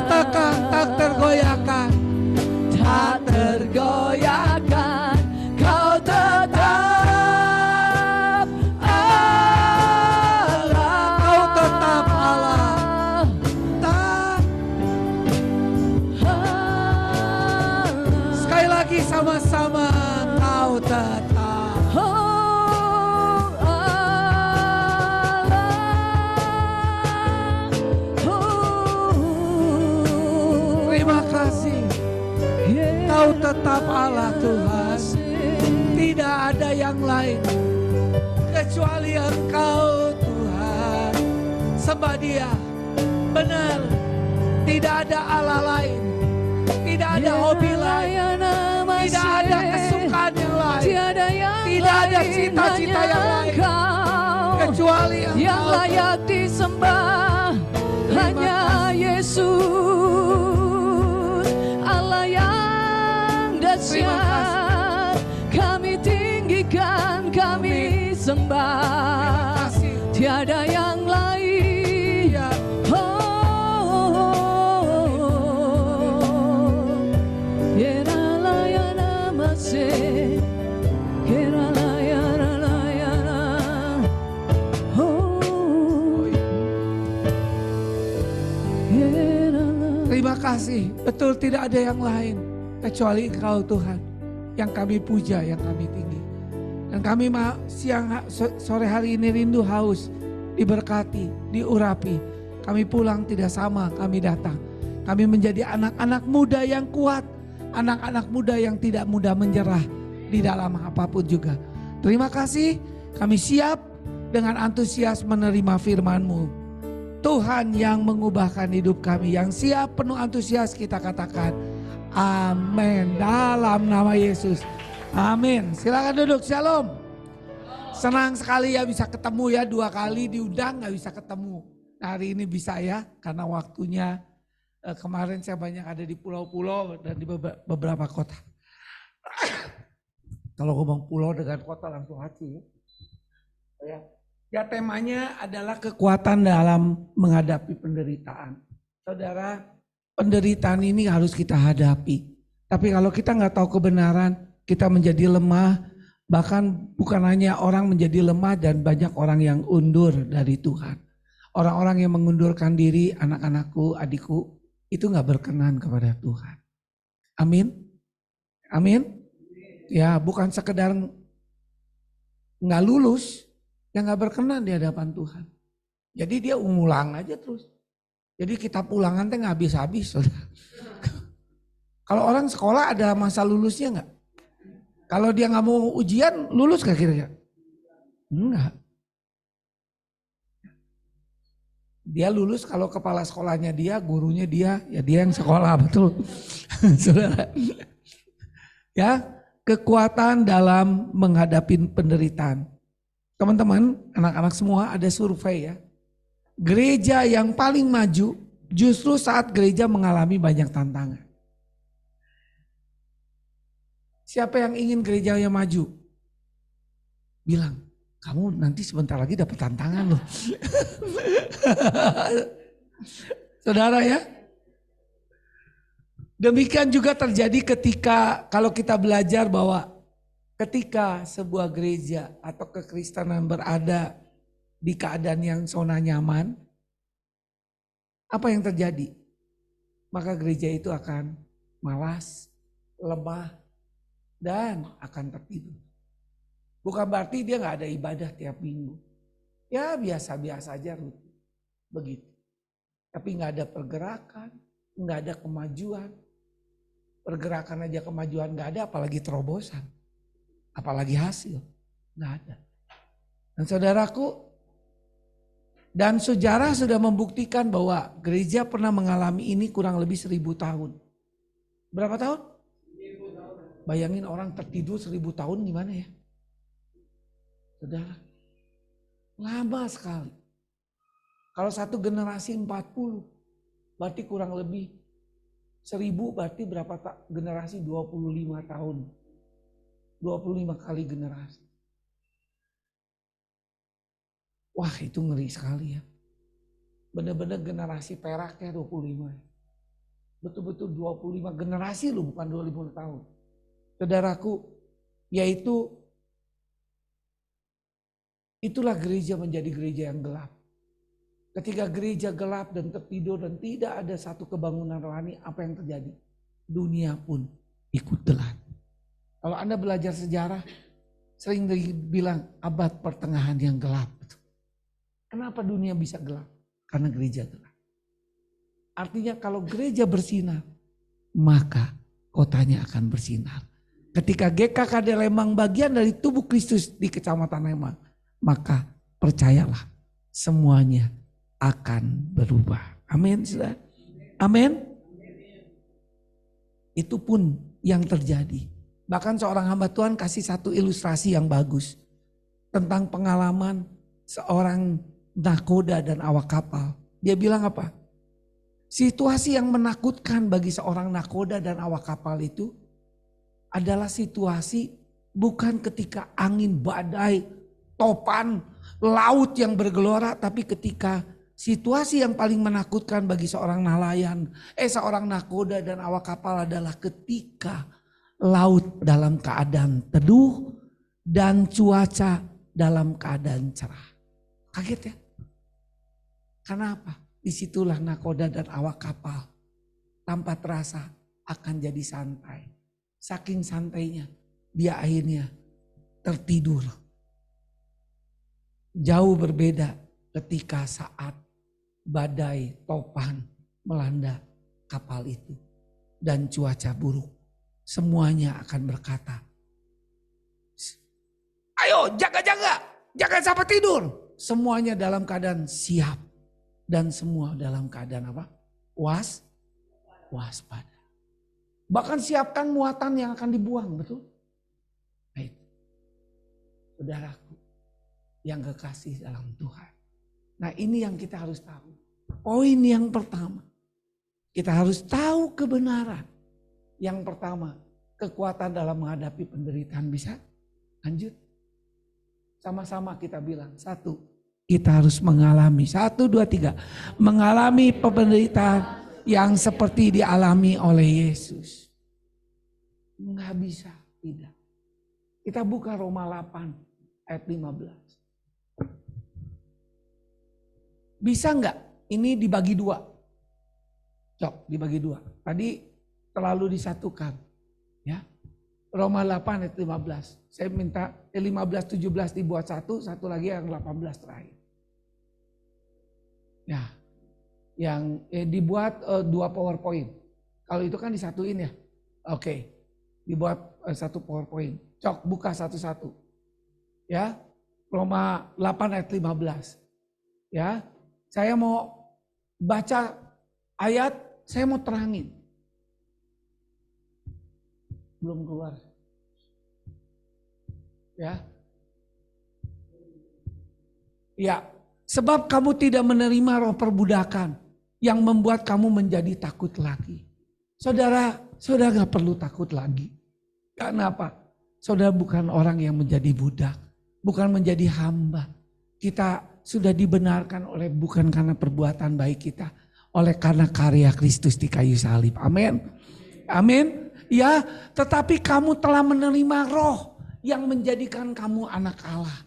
katakan tak tergoyahkan. Tak tergoyahkan, Kau tetap Allah. Kau tetap Allah. Tak. Sekali lagi sama-sama. Kau tetap. Oh Allah. Terima kasih. Kau tetap Allah Tuhan. Tidak ada yang lain kecuali Engkau Tuhan. Sembah Dia. Benar. Tidak ada Allah lain. Tidak ada hobi lain. Tidak ada kesukaan yang lain. Tidak ada cita-cita yang lain. Kecuali Engkau. Yang layak disembah hanya Yesus. Allah yang dahsyat, kami tinggikan, kami sembah. Tiada yang lain. Yeralayana masih, Yeralayana. Terima kasih. Betul tidak ada yang lain kecuali Engkau Tuhan. Yang kami puja, yang kami tinggi. Dan kami sore hari ini rindu haus. Diberkati, diurapi. Kami pulang tidak sama, kami datang. Kami menjadi anak-anak muda yang kuat. Anak-anak muda yang tidak mudah menyerah di dalam apapun juga. Terima kasih, kami siap dengan antusias menerima firman-Mu. Tuhan yang mengubahkan hidup kami, yang siap penuh antusias kita katakan amin dalam nama Yesus. Amin. Silakan duduk, shalom. Senang sekali ya bisa ketemu ya, 2 kali diundang gak bisa ketemu. Hari ini bisa ya karena waktunya. Kemarin saya banyak ada di pulau-pulau dan di beberapa kota. Kalau ngomong pulau dengan kota langsung hati ya. Ya temanya adalah kekuatan dalam menghadapi penderitaan. Saudara, penderitaan ini harus kita hadapi. Tapi kalau kita nggak tahu kebenaran, kita menjadi lemah. Bahkan bukan hanya orang menjadi lemah dan banyak orang yang undur dari Tuhan. Orang-orang yang mengundurkan diri, anak-anakku, adikku, itu nggak berkenan kepada Tuhan. Amin. Amin. Ya bukan sekedar nggak lulus, yang nggak berkenan di hadapan Tuhan. Jadi dia ngulang aja terus. Jadi kita pulangan teh nggak habis-habis. Kalau orang sekolah ada masa lulusnya nggak? Kalau dia nggak mau ujian, lulus nggak kira-kira? Enggak. Dia lulus kalau kepala sekolahnya dia, gurunya dia, ya dia yang sekolah, betul. Saudara. Ya, kekuatan dalam menghadapi penderitaan. Teman-teman, anak-anak semua ada survei ya. Gereja yang paling maju justru saat gereja mengalami banyak tantangan. Siapa yang ingin gereja yang maju? Bilang. Kamu nanti sebentar lagi dapat tantangan loh. Saudara ya. Demikian juga terjadi ketika kalau kita belajar bahwa ketika sebuah gereja atau kekristenan berada di keadaan yang zona nyaman. Apa yang terjadi? Maka gereja itu akan malas, lemah, dan akan tertidur. Bukan berarti dia gak ada ibadah tiap minggu. Ya biasa-biasa aja rutin. Begitu. Tapi gak ada pergerakan, gak ada kemajuan. Pergerakan aja kemajuan gak ada, apalagi terobosan. Apalagi hasil. Gak ada. Dan saudaraku, dan sejarah sudah membuktikan bahwa gereja pernah mengalami ini kurang lebih 1000 tahun. Berapa tahun? 1000 tahun. Bayangin orang tertidur 1000 tahun gimana ya? Saudara, lama sekali. Kalau satu generasi 40, berarti kurang lebih 1000 berarti berapa generasi? 25 tahun. 25 kali generasi. Wah itu ngeri sekali ya. Benar-benar generasi perak ya 25. Betul-betul 25 generasi loh, bukan 25 tahun. Saudaraku, yaitu itulah gereja menjadi gereja yang gelap. Ketika gereja gelap dan tertidur dan tidak ada satu kebangunan rohani, apa yang terjadi? Dunia pun ikut gelap. Kalau Anda belajar sejarah, sering dibilang abad pertengahan yang gelap. Kenapa dunia bisa gelap? Karena gereja gelap. Artinya kalau gereja bersinar, maka kotanya akan bersinar. Ketika GKKD Lembang bagian dari tubuh Kristus di Kecamatan Lembang, maka percayalah semuanya akan berubah. Amin, saudara. Amin. Itu pun yang terjadi. Bahkan seorang hamba Tuhan kasih satu ilustrasi yang bagus tentang pengalaman seorang nakoda dan awak kapal. Dia bilang apa? Situasi yang menakutkan bagi seorang nakoda dan awak kapal itu adalah situasi bukan ketika angin badai, topan, laut yang bergelora, tapi ketika situasi yang paling menakutkan bagi seorang nelayan, seorang nakoda dan awak kapal adalah ketika laut dalam keadaan teduh dan cuaca dalam keadaan cerah. Kaget ya? Kenapa? Disitulah nakoda dan awak kapal tanpa terasa akan jadi santai. Saking santainya dia akhirnya tertidur. Jauh berbeda ketika saat badai topan melanda kapal itu dan cuaca buruk. Semuanya akan berkata, ayo jaga-jaga, jangan sampai tidur. Semuanya dalam keadaan siap dan semua dalam keadaan apa? Waspada. Bahkan siapkan muatan yang akan dibuang, betul? Baik. Saudaraku yang kekasih dalam Tuhan. Nah, ini yang kita harus tahu. Poin yang pertama, kita harus tahu kebenaran. Yang pertama, kekuatan dalam menghadapi penderitaan bisa lanjut. Sama-sama kita bilang, satu, kita harus mengalami, 1, 2, 3, mengalami penderitaan yang seperti dialami oleh Yesus. Enggak bisa, tidak. Kita buka Roma 8 ayat 15. Bisa enggak ini dibagi dua? Cok, dibagi dua. Tadi terlalu disatukan. Ya. Roma 8 ayat 15. Saya minta 15, 17 dibuat satu lagi yang 18 terakhir. Ya, yang dibuat 2 PowerPoint. Kalau itu kan disatuin ya. Oke, dibuat 1 PowerPoint. Cok, buka satu-satu. Ya, Roma 8 ayat 15. Ya, saya mau baca ayat, saya mau terangin. Belum keluar. Ya. Ya, sebab kamu tidak menerima roh perbudakan yang membuat kamu menjadi takut lagi. Saudara gak perlu takut lagi. Karena apa? Saudara bukan orang yang menjadi budak, bukan menjadi hamba. Kita sudah dibenarkan oleh bukan karena perbuatan baik kita, oleh karena karya Kristus di kayu salib. Amin. Amin. Ya, tetapi kamu telah menerima roh yang menjadikan kamu anak Allah.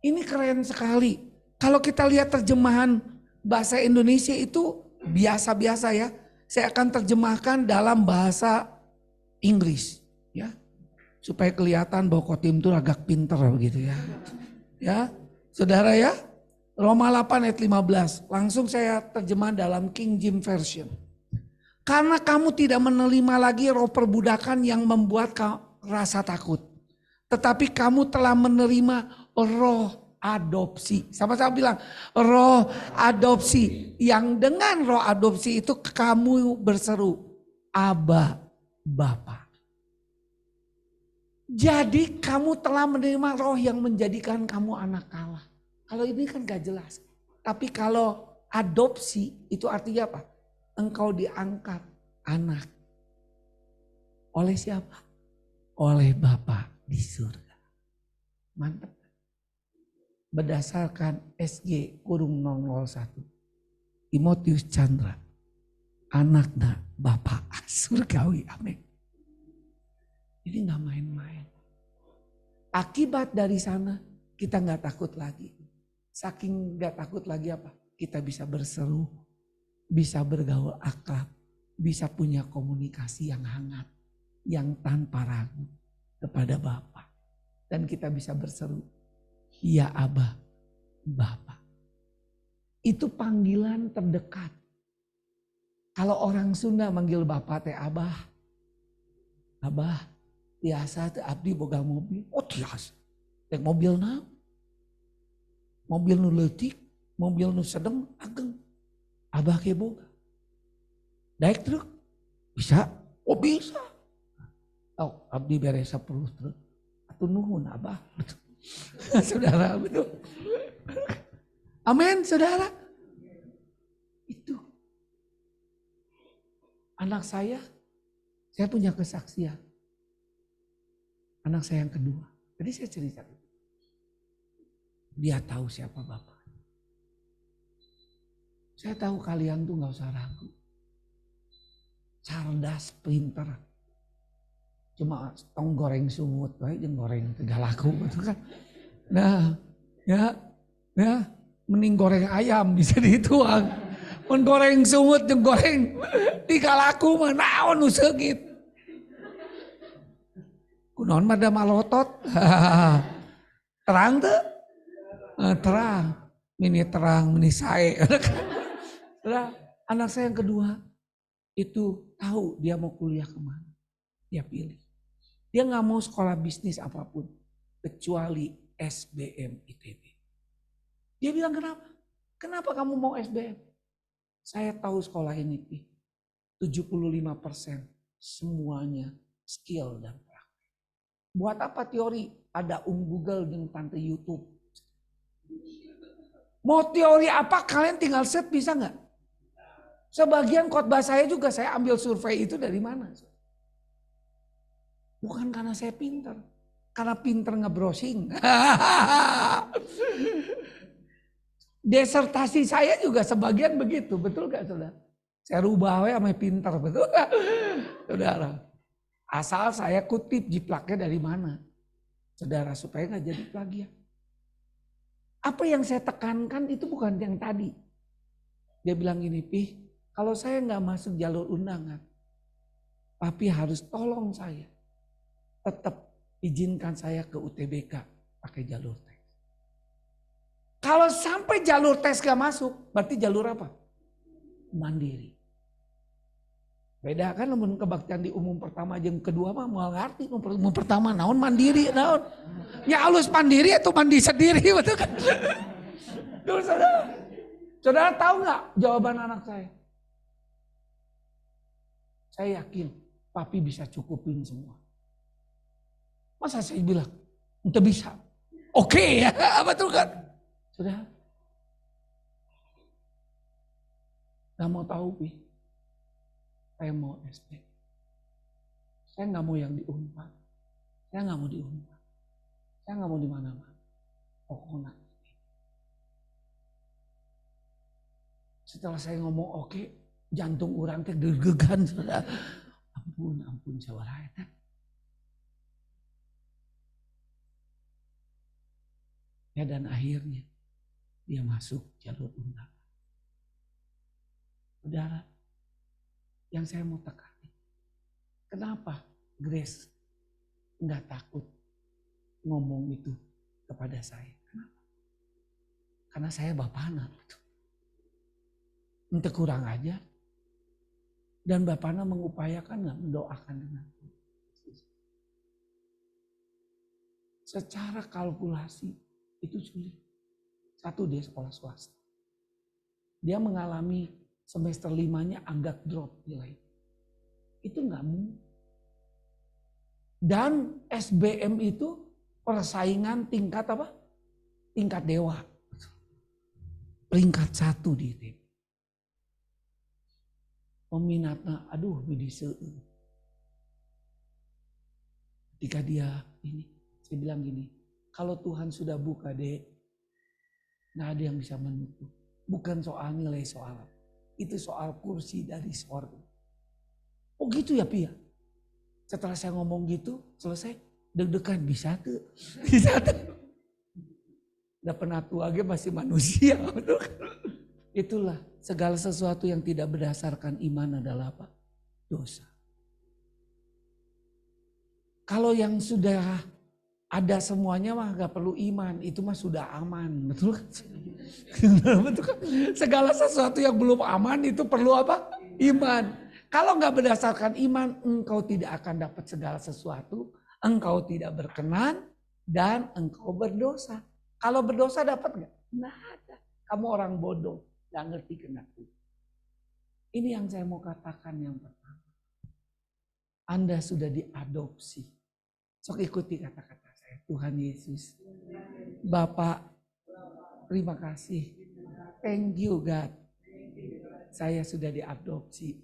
Ini keren sekali. Kalau kita lihat terjemahan bahasa Indonesia itu biasa-biasa ya. Saya akan terjemahkan dalam bahasa Inggris. Ya, supaya kelihatan bahwa Kotim itu agak pinter begitu ya. Ya, saudara ya. Roma 8 ayat 15. Langsung saya terjemah dalam King James Version. Karena kamu tidak menerima lagi roh perbudakan yang membuat rasa takut. Tetapi kamu telah menerima roh adopsi. Sama-sama bilang roh adopsi. Yang dengan roh adopsi itu kamu berseru, Aba, Bapa. Jadi kamu telah menerima roh yang menjadikan kamu anak Allah. Kalau ini kan gak jelas. Tapi kalau adopsi itu artinya apa? Engkau diangkat anak. Oleh siapa? Oleh Bapa di surga. Mantap. Berdasarkan SG kurung 001. Timotius Chandra. anakna Bapak surgawi. Amin. Ini gak main-main. Akibat dari sana kita gak takut lagi. Saking gak takut lagi apa? Kita bisa berseru, bisa bergaul akrab, bisa punya komunikasi yang hangat, yang tanpa ragu kepada Bapa. Dan kita bisa berseru, ya Abah, Bapa. Itu panggilan terdekat. Kalau orang Sunda manggil Bapa teh Abah. Abah, biasa teh abdi boga mobil. Oh tiasa. Tek mobil na. Mobil nu leutik, mobil nu sedem ageng. Abah ke boga. Daek truk. Bisa? Oh bisa. Oh abdi beres 10 truk. Atuh nuhun Abah. Saudara betul. Amin saudara. Itu. Anak saya punya kesaksian. Anak saya yang kedua. Jadi saya cerita. Dia tahu siapa Bapak. Saya tahu kalian tuh gak usah ragu. Cerdas, pinter. Cuma tong goreng sumut, baik yang goreng tegalaku gitu kan. Nah, ya, mending goreng ayam bisa dituang. Men goreng sumut jeung goreng tegalaku mah naon nu seugit. Kunaon mah da malotot. Terang teu? Terang. Mini terang, mini sae. Nah, anak saya yang kedua itu tahu dia mau kuliah kemana. Dia pilih. Dia gak mau sekolah bisnis apapun. Kecuali SBM ITB. Dia bilang kenapa? Kenapa kamu mau SBM? Saya tahu sekolah ini 75% semuanya skill dan praktek. Buat apa teori? Ada Google dan tante YouTube. Mau teori apa kalian tinggal set bisa nggak? Sebagian khotbah saya juga saya ambil survei itu dari mana? Bukan karena saya pinter. Karena pinter nge-browsing. Desertasi saya juga sebagian begitu. Betul gak saudara? Saya rubah sama pinter. Betul gak? Saudara. Asal saya kutip jiplaknya dari mana. Saudara supaya gak jadi plagiat. Apa yang saya tekankan itu bukan yang tadi. Dia bilang gini, Pih, kalau saya nggak masuk jalur undangan, Papi harus tolong saya. Tetap izinkan saya ke UTBK pakai jalur tes. Kalau sampai jalur tes gak masuk, berarti jalur apa? Mandiri. Beda kan namun kebaktian di umum pertama jeung kedua mah moal ngarti umum pertama naon mandiri naon. Ya halus mandiri atau mandi sendiri betul kan? Tuh saudara. Saudara tahu nggak jawaban anak saya? Saya yakin Papi bisa cukupin semua. Masa saya bilang untuk bisa? Oke ya, betul kan? Saudara. Gak mau tahu Pi. Saya mau SD. Saya nggak mau yang di Unpad. Saya nggak mau di Unpad. Saya nggak mau di mana-mana. Pokoknya. Setelah saya ngomong oke, jantung orang teh deg-degan. Ampun saudara eta. Ya dan akhirnya dia masuk jalur undangan. Saudara, yang saya mau tekani, kenapa Grace nggak takut ngomong itu kepada saya? Kenapa? Karena saya bapana. Entah kurang aja. Dan bapana mengupayakan nggak mendoakan dengan secara kalkulasi itu sulit. Satu dia sekolah swasta. Dia mengalami semester 5-nya agak drop nilai. Itu nggak mungkin. Dan SBM itu persaingan tingkat apa? Tingkat dewa. Peringkat 1 di ITB. Peminatnya, aduh bidise. Ketika dia ini, saya bilang gini, kalau Tuhan sudah buka dek, nggak ada yang bisa menutup. Bukan soal nilai soal apa. Itu soal kursi dari sorga. Oh gitu ya Pia. Setelah saya ngomong gitu, selesai. Deg-degan, bisa tuh. Bisa tuh. Udah pernah tua aja masih manusia. Itulah segala sesuatu yang tidak berdasarkan iman adalah apa? Dosa. Kalau yang sudah ada semuanya mah gak perlu iman, itu mah sudah aman, betul kan? Betul kan? Segala sesuatu yang belum aman itu perlu apa? Iman. Kalau gak berdasarkan iman, engkau tidak akan dapat segala sesuatu, engkau tidak berkenan, dan engkau berdosa. Kalau berdosa dapat gak? Nggak ada. Kamu orang bodoh, gak ngerti kehendak Tuhan. Ini yang saya mau katakan yang pertama. Anda sudah diadopsi. Sok ikuti kata-kata. Tuhan Yesus, Bapak, terima kasih. Thank you God. Saya sudah diadopsi.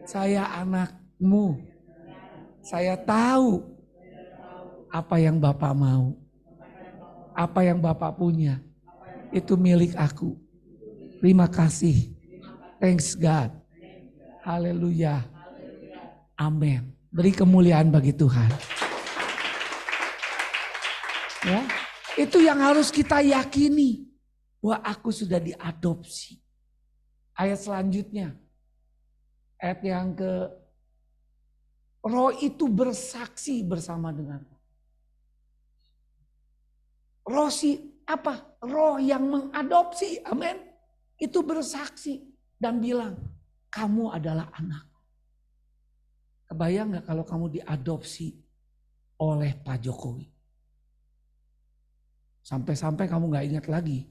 Saya anakmu. Saya tahu apa yang Bapak mau. Apa yang Bapak punya. Itu milik aku. Terima kasih. Thanks God. Haleluya. Amin. Beri kemuliaan bagi Tuhan. Ya, itu yang harus kita yakini bahwa aku sudah diadopsi. Ayat selanjutnya, ayat yang ke Roh itu bersaksi bersama dengan Roh apa? Roh yang mengadopsi, amin. Itu bersaksi dan bilang, kamu adalah anak. Kebayang nggak kalau kamu diadopsi oleh Pak Jokowi? Sampai-sampai kamu gak ingat lagi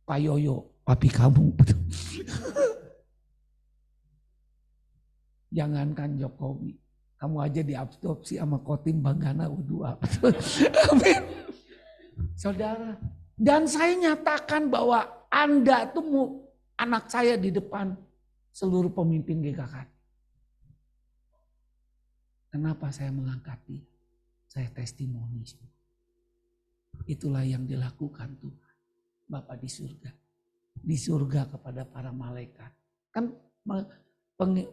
Pak Yoyo, papi kamu. Jangankan Jokowi, kamu aja diadopsi sama Kotim Banggana U2. Amin. Saudara, dan saya nyatakan bahwa Anda tuh anak saya di depan seluruh pemimpin GKK. Kenapa saya mengangkat dia? Saya testimoni. Itulah yang dilakukan Tuhan. Bapa di surga. Di surga kepada para malaikat. Kan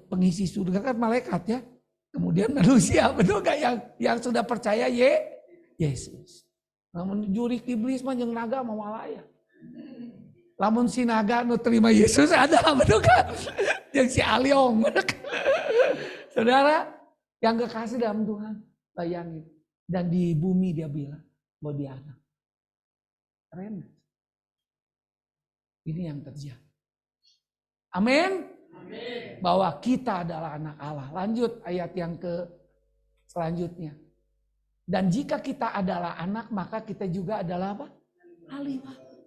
pengisi surga kan malaikat ya. Kemudian manusia, betul gak yang sudah percaya Yesus. Namun jurik iblis mah jeung naga mau malaya. Lamun si naga nu terima Yesus ada, betul kan? Yang si Aliong. Saudara yang kekasih dalam Tuhan, bayangin. Dan di bumi dia bilang bahwa dia anak. Keren. Ini yang terjadi. Amin. Bahwa kita adalah anak Allah. Lanjut ayat yang ke selanjutnya. Dan jika kita adalah anak, maka kita juga adalah apa? Ahli waris.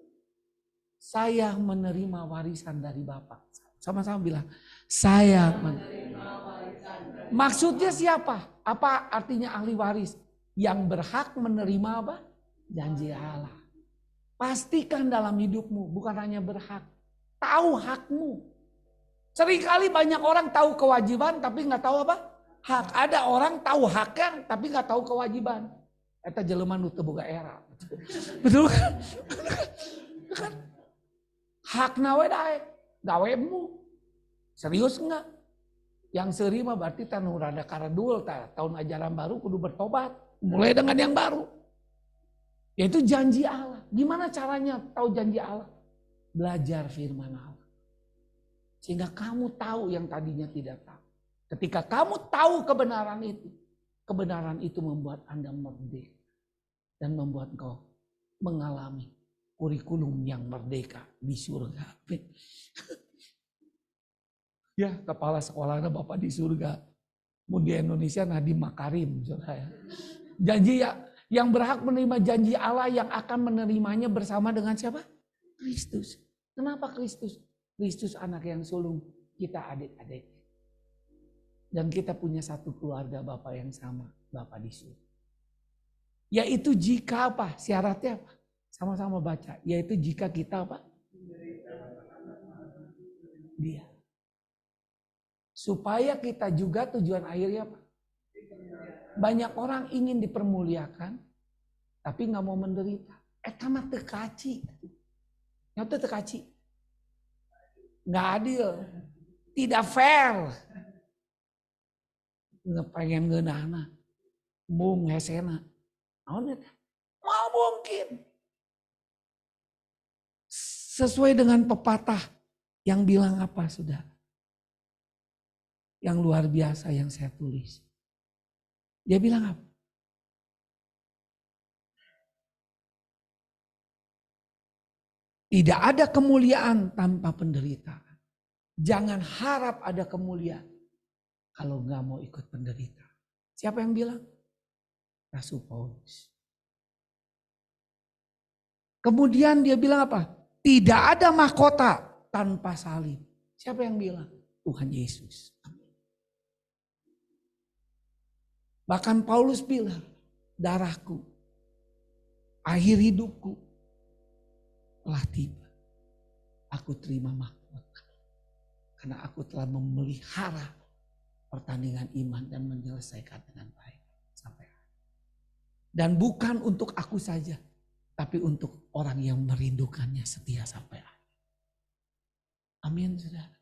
Saya menerima warisan dari Bapa. Sama-sama bilang, saya menerima warisan. Maksudnya siapa? Apa artinya ahli waris? Yang berhak menerima apa? Janji Allah. Pastikan dalam hidupmu, bukan hanya berhak. Tahu hakmu. Seringkali banyak orang tahu kewajiban tapi nggak tahu apa? Hak. Ada orang tahu haknya tapi nggak tahu kewajiban. Eta jelema nu teu boga era. Betul kan? Hakna we daek, gawemu. Serius enggak? Yang seri mah berarti tanu rada karedul tahun ajaran baru kudu bertobat. Mulai dengan yang baru. Yaitu janji Allah. Gimana caranya tahu janji Allah? Belajar firman Allah. Sehingga kamu tahu yang tadinya tidak tahu. Ketika kamu tahu kebenaran itu membuat Anda merdeka. Dan membuat engkau mengalami kurikulum yang merdeka di surga. Ya, kepala sekolahnya Bapak di surga. Mau di Indonesia Nadiem Makarim. Saudara. Janji ya. Yang berhak menerima janji Allah yang akan menerimanya bersama dengan siapa? Kristus. Kenapa Kristus? Kristus anak yang sulung, kita adik-adik. Dan kita punya satu keluarga Bapa yang sama, Bapa di surga. Yaitu jika apa? Syaratnya apa? Sama-sama baca. Yaitu jika kita apa? Dia. Supaya kita juga tujuan akhirnya apa? Banyak orang ingin dipermuliakan, tapi nggak mau menderita. Eta mah teu kaci. Nya teu kaci. Nggak adil. Tidak fair. Pengen ngeunahna. Mung hesena. Mau mungkin. Sesuai dengan pepatah yang bilang apa sudah. Yang luar biasa yang saya tulis. Dia bilang apa? Tidak ada kemuliaan tanpa penderitaan. Jangan harap ada kemuliaan kalau nggak mau ikut penderitaan. Siapa yang bilang? Rasul Paulus. Kemudian dia bilang apa? Tidak ada mahkota tanpa salib. Siapa yang bilang? Tuhan Yesus. Bahkan Paulus bilang, darahku, akhir hidupku telah tiba. Aku terima mahkota. Karena aku telah memelihara pertandingan iman dan menyelesaikan dengan baik. Sampai akhir. Dan bukan untuk aku saja. Tapi untuk orang yang merindukannya setia sampai akhir. Amin saudara.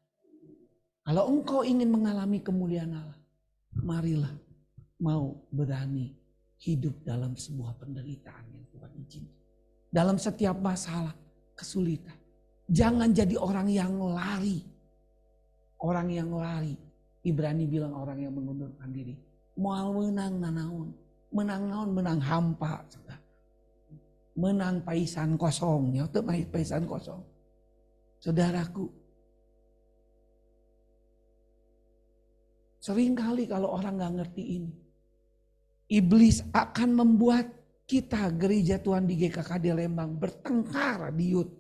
Kalau engkau ingin mengalami kemuliaan Allah. Marilah mau berani hidup dalam sebuah penderitaan yang Tuhan izinkan. Dalam setiap masalah, kesulitan. Jangan jadi orang yang lari. Orang yang lari. Ibrani bilang orang yang mengundurkan diri. Moal menang nanaon. Menang naon, menang hampa. Menang paisan kosong. Ya, itu paisan kosong. Saudaraku. Seringkali kalau orang gak ngerti ini. Iblis akan membuat kita gereja Tuhan di GKKD Lembang bertengkar di Yud.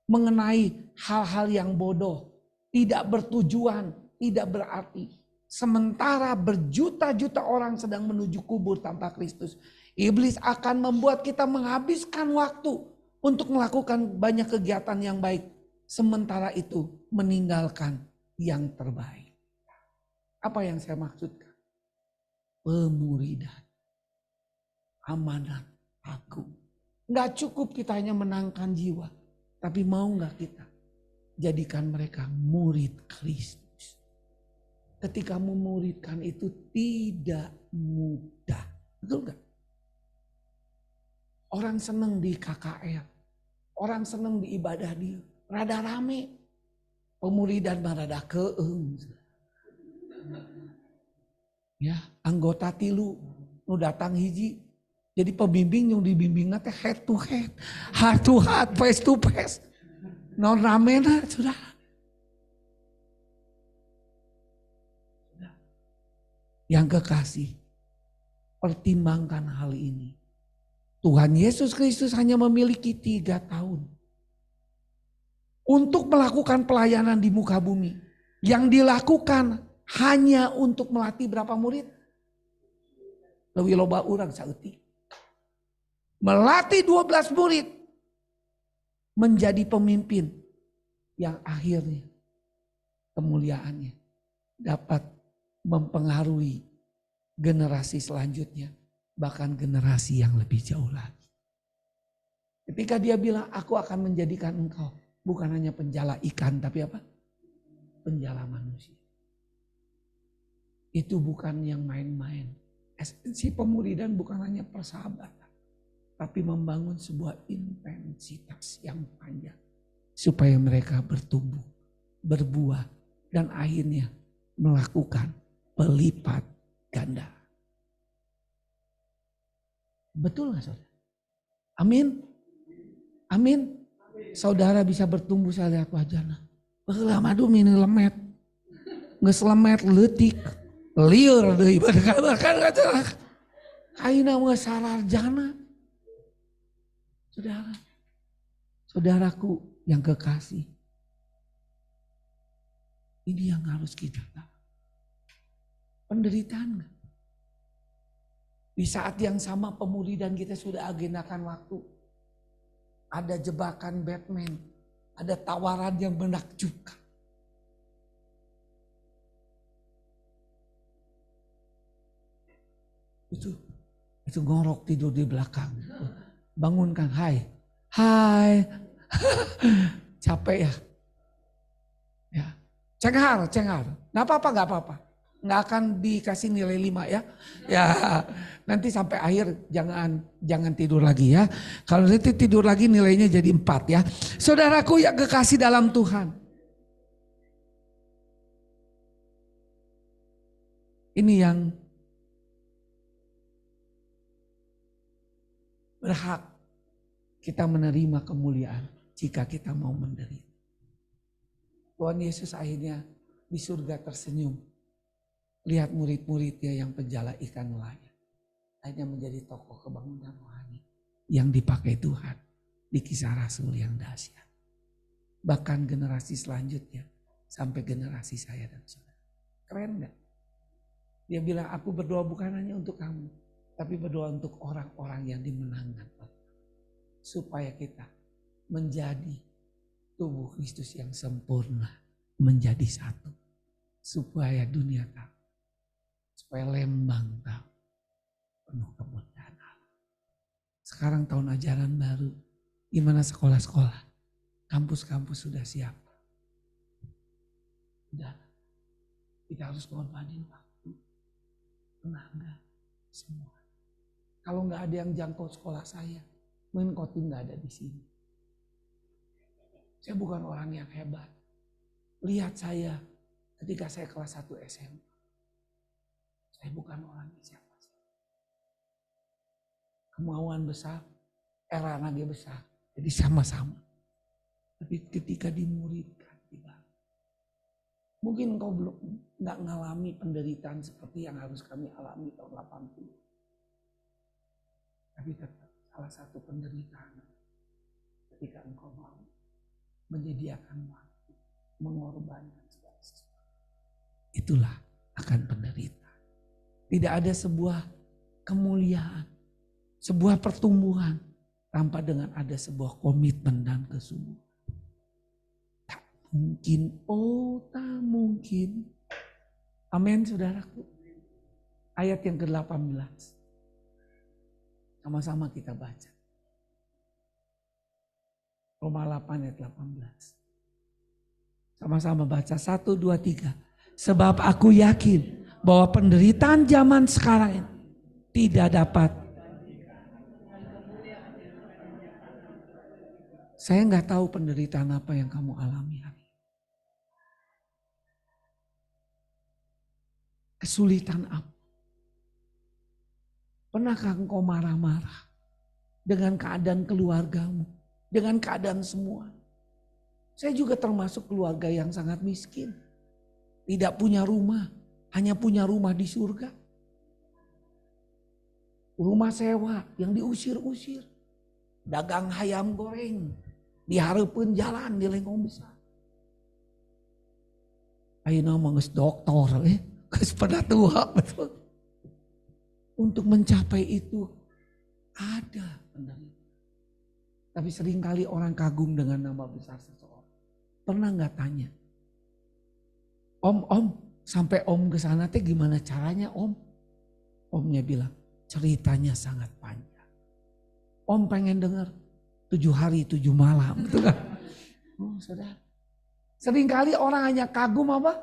Mengenai hal-hal yang bodoh. Tidak bertujuan, tidak berarti. Sementara berjuta-juta orang sedang menuju kubur tanpa Kristus. Iblis akan membuat kita menghabiskan waktu untuk melakukan banyak kegiatan yang baik. Sementara itu meninggalkan yang terbaik. Apa yang saya maksudkan? Pemuridan. Amanat aku. Gak cukup kita hanya menangkan jiwa. Tapi mau gak kita jadikan mereka murid Kristus. Ketika memuridkan itu tidak mudah. Betul gak? Orang seneng di KKR. Orang seneng di ibadah dia. Rada rame. Pemuridan mah rada keeng. Ya, anggota tilu nu datang hiji. Jadi pembimbing yang dibimbingnya teh head to heart, face to face. Non ramena sudah. Yang kekasih, pertimbangkan hal ini. Tuhan Yesus Kristus hanya memiliki 3 tahun untuk melakukan pelayanan di muka bumi. Yang dilakukan hanya untuk melatih berapa murid? Leuwih loba urang saeutik. Melatih 12 murid menjadi pemimpin yang akhirnya kemuliaannya dapat mempengaruhi generasi selanjutnya. Bahkan generasi yang lebih jauh lagi. Ketika dia bilang, aku akan menjadikan engkau bukan hanya penjala ikan, tapi apa? Penjala manusia. Itu bukan yang main-main. Esensi pemuridan bukan hanya persahabatan. Tapi membangun sebuah intensitas yang panjang. Supaya mereka bertumbuh, berbuah, dan akhirnya melakukan pelipat ganda. Betul gak saudara? Amin. Amin. Saudara bisa bertumbuh saya lihat wajahnya. Baheula madu mini lemet. Geus lemet leutik. Lieur deui bahkan kaina mah sararjana. Saudara. Saudaraku yang kekasih. Ini yang harus kita tahu. Penderitaan gak? Di saat yang sama pemuridan kita sudah agendakan waktu. Ada jebakan Batman. Ada tawaran yang menakjubkan. Itu ngorok tidur di belakang. Bangunkan, hai. Capek ya. Ya. Cenghar. Nggak apa-apa. Nggak akan dikasih nilai 5 ya. Ya, nanti sampai akhir jangan tidur lagi ya. Kalau nanti tidur lagi nilainya jadi 4 ya. Saudaraku yang kekasih dalam Tuhan. Ini yang berhak kita menerima kemuliaan jika kita mau menderita. Tuhan Yesus akhirnya di surga tersenyum. Lihat murid-muridnya yang penjala ikan nelayan. Akhirnya menjadi tokoh kebangunan rohani yang dipakai Tuhan di Kisah Rasul yang dahsyat. Bahkan generasi selanjutnya sampai generasi saya dan saudara. Keren gak? Dia bilang aku berdoa bukan hanya untuk kamu. Tapi berdoa untuk orang-orang yang dimenangkan. Supaya kita menjadi tubuh Kristus yang sempurna. Menjadi satu. Supaya dunia tahu. Supaya Lembang tahu penuh kemuliaan Allah. Sekarang tahun ajaran baru, gimana sekolah-sekolah, kampus-kampus sudah siap. Sudah, kita harus korbanin waktu, tenaga, semua. Kalau nggak ada yang jangkau sekolah saya, mungkin Kotim nggak ada di sini. Saya bukan orang yang hebat. Lihat saya ketika saya kelas 1 SMA. Saya bukan orang yang siapa. Kemauan besar, erana besar. Jadi sama-sama. Tapi ketika dimuridkan, mungkin engkau belum nggak ngalami penderitaan seperti yang harus kami alami tahun 80. Tapi tetap salah satu penderitaan ketika engkau mau menyediakan waktu, mengorbankan segala sesuatu. Itulah akan penderitaan. Tidak ada sebuah kemuliaan, sebuah pertumbuhan tanpa dengan ada sebuah komitmen dan kesungguhan. Tak mungkin, oh tak mungkin. Amin saudaraku. Ayat yang ke-18. Sama-sama kita baca. Roma 8 ayat 18. Sama-sama baca 1, 2, 3. Sebab aku yakin bahwa penderitaan zaman sekarang ini tidak dapat. Saya nggak tahu penderitaan apa yang kamu alami hari ini. Kesulitan apa? Pernahkah engkau marah-marah dengan keadaan keluargamu, dengan keadaan semua? Saya juga termasuk keluarga yang sangat miskin, tidak punya rumah. Hanya punya rumah di surga. Rumah sewa yang diusir-usir. Dagang ayam goreng. Diharapkan jalan di lengkong besar. Ayeuna mah geus doktor geus pada tua betul. Untuk mencapai itu ada penderitaan. Tapi seringkali orang kagum dengan nama besar seseorang. Pernah nggak tanya? Om, sampai om ke sana teh gimana caranya om? Omnya bilang ceritanya sangat panjang. Om pengen dengar 7 hari 7 malam. Betul kan? Oh saudara. Seringkali orang hanya kagum apa?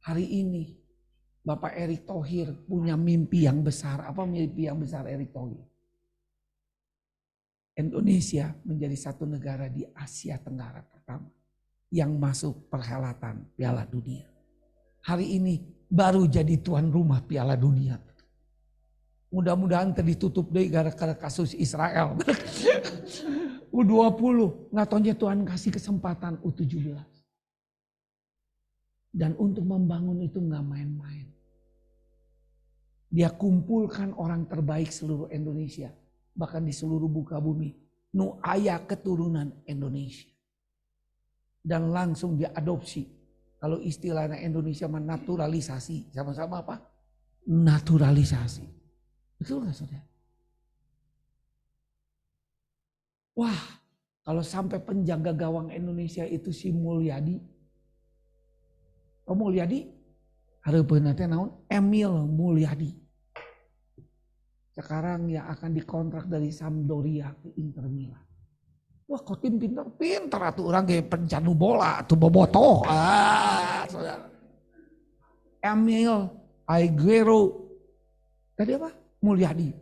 Hari ini Bapak Erick Thohir punya mimpi yang besar. Apa mimpi yang besar Erick Thohir? Indonesia menjadi satu negara di Asia Tenggara pertama yang masuk perhelatan Piala Dunia. Hari ini baru jadi tuan rumah Piala Dunia. Mudah-mudahan ditutup deh gara-gara kasus Israel. U20 ngatonya Tuhan kasih kesempatan U17. Dan untuk membangun itu nggak main-main. Dia kumpulkan orang terbaik seluruh Indonesia. Bahkan di seluruh buka bumi. Nu aya keturunan Indonesia. Dan langsung diadopsi. Kalau istilahnya Indonesia menaturalisasi. Sama-sama apa? Naturalisasi. Betul gak saudara? Wah, kalau sampai penjaga gawang Indonesia itu si Mulyadi. Oh Mulyadi? Hareupeunna teh naon? Emil Mulyadi. Sekarang yang akan dikontrak dari Sampdoria ke Inter Milan. Wah Kotim pinter atuh orang kayak pencanu bola tuh bobotoh. Saudara. Emil Aguero tadi apa? Mulyadi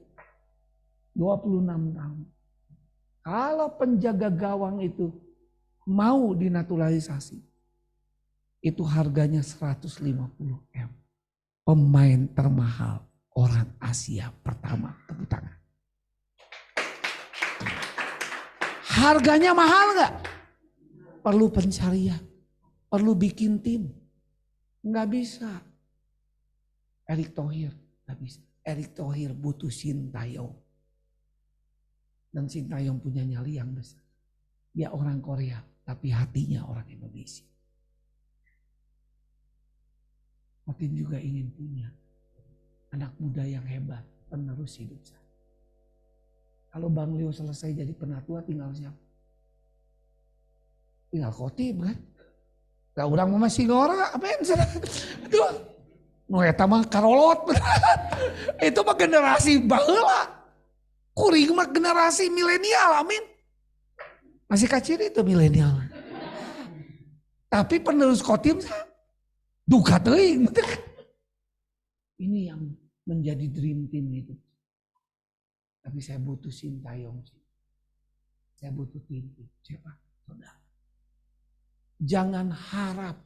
26 tahun. Kalau penjaga gawang itu mau dinaturalisasi, itu harganya 150 M. Pemain termahal orang Asia pertama. Tepuk tangan. Harganya mahal gak? Perlu pencarian. Perlu bikin tim. Nggak bisa. Erick Thohir nggak bisa. Erick Thohir butuh Sintayong. Dan Sintayong punya nyali yang besar. Dia orang Korea, tapi hatinya orang Indonesia. Kotim juga ingin punya anak muda yang hebat, penerus hidup saya. Kalau Bang Leo selesai jadi penatua, tinggal siapa? Tinggal Kotim kan? Gak orang masih ngora, apa yang itu? Nu eta mah karolot. Itu mah generasi baheula. Kuring mah generasi milenial, amin. Masih kecil itu milenial. Tapi penerus Kotim duka teuing. Ini yang menjadi dream team itu. Tapi saya butuh Sintayong. Saya butuh tim. Siapa? Saudara. Jangan harap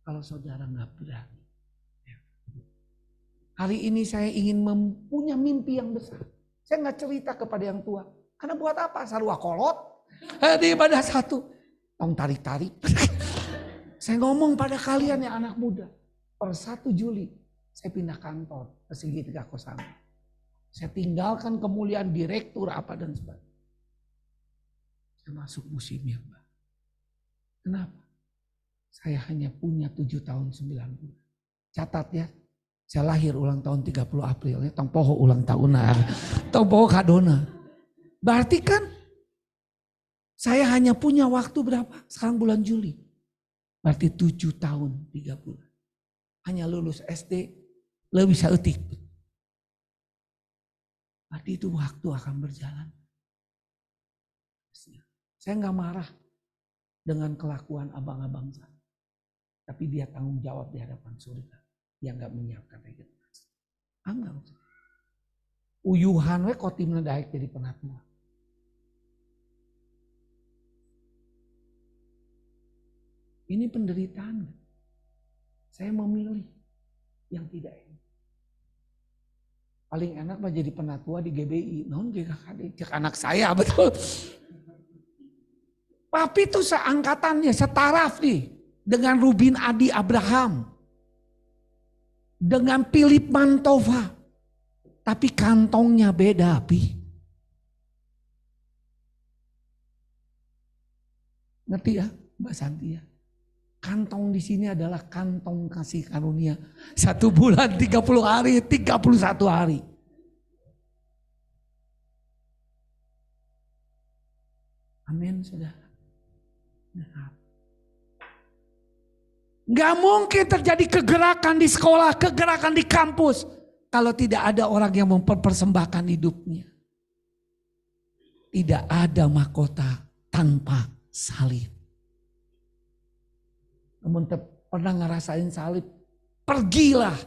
kalau saudara nggak berani. Hari ini saya ingin mempunyai mimpi yang besar. Saya nggak cerita kepada yang tua. Karena buat apa? Sarua kolot. Di ibadah satu. Tong tarik-tarik. Saya ngomong pada kalian yang anak muda. Per 1 Juli saya pindah kantor ke Segitiga Kosambi. Saya tinggalkan kemuliaan direktur apa dan sebagainya. Saya masuk musim yang baru. Kenapa? Saya hanya punya 7 tahun 9 bulan. Catat ya. Saya lahir ulang tahun 30 April. Tong poho ulang tahun. Tong poho kadona. Berarti kan saya hanya punya waktu berapa? Sekarang bulan Juli. Berarti 7 tahun 3 bulan. Hanya lulus SD. Lebih bisa etik. Berarti itu waktu akan berjalan. Saya nggak marah dengan kelakuan abang-abang saya. Tapi dia tanggung jawab di hadapan surga. Dia nggak menyiapkan regenerasi. Enggak. Uyuhan we Kotimna daek jadi penatua. Ini penderitaan. Saya memilih yang tidak enak. Paling enak mah jadi penatua di GBI. Naon GKKD, cek anak saya betul. Papi itu seangkatannya, setaraf nih. Dengan Rubin Adi Abraham. Dengan Philip Mantova. Tapi kantongnya beda, Pi. Ngerti ya, Mbak Santi ya? Kantong di sini adalah kantong kasih karunia. 1 bulan 30 hari, 31 hari. Amin, saudara. Nah. Gak mungkin terjadi kegerakan di sekolah, kegerakan di kampus. Kalau tidak ada orang yang mempersembahkan hidupnya. Tidak ada mahkota tanpa salib. Namun pernah ngerasain salib, pergilah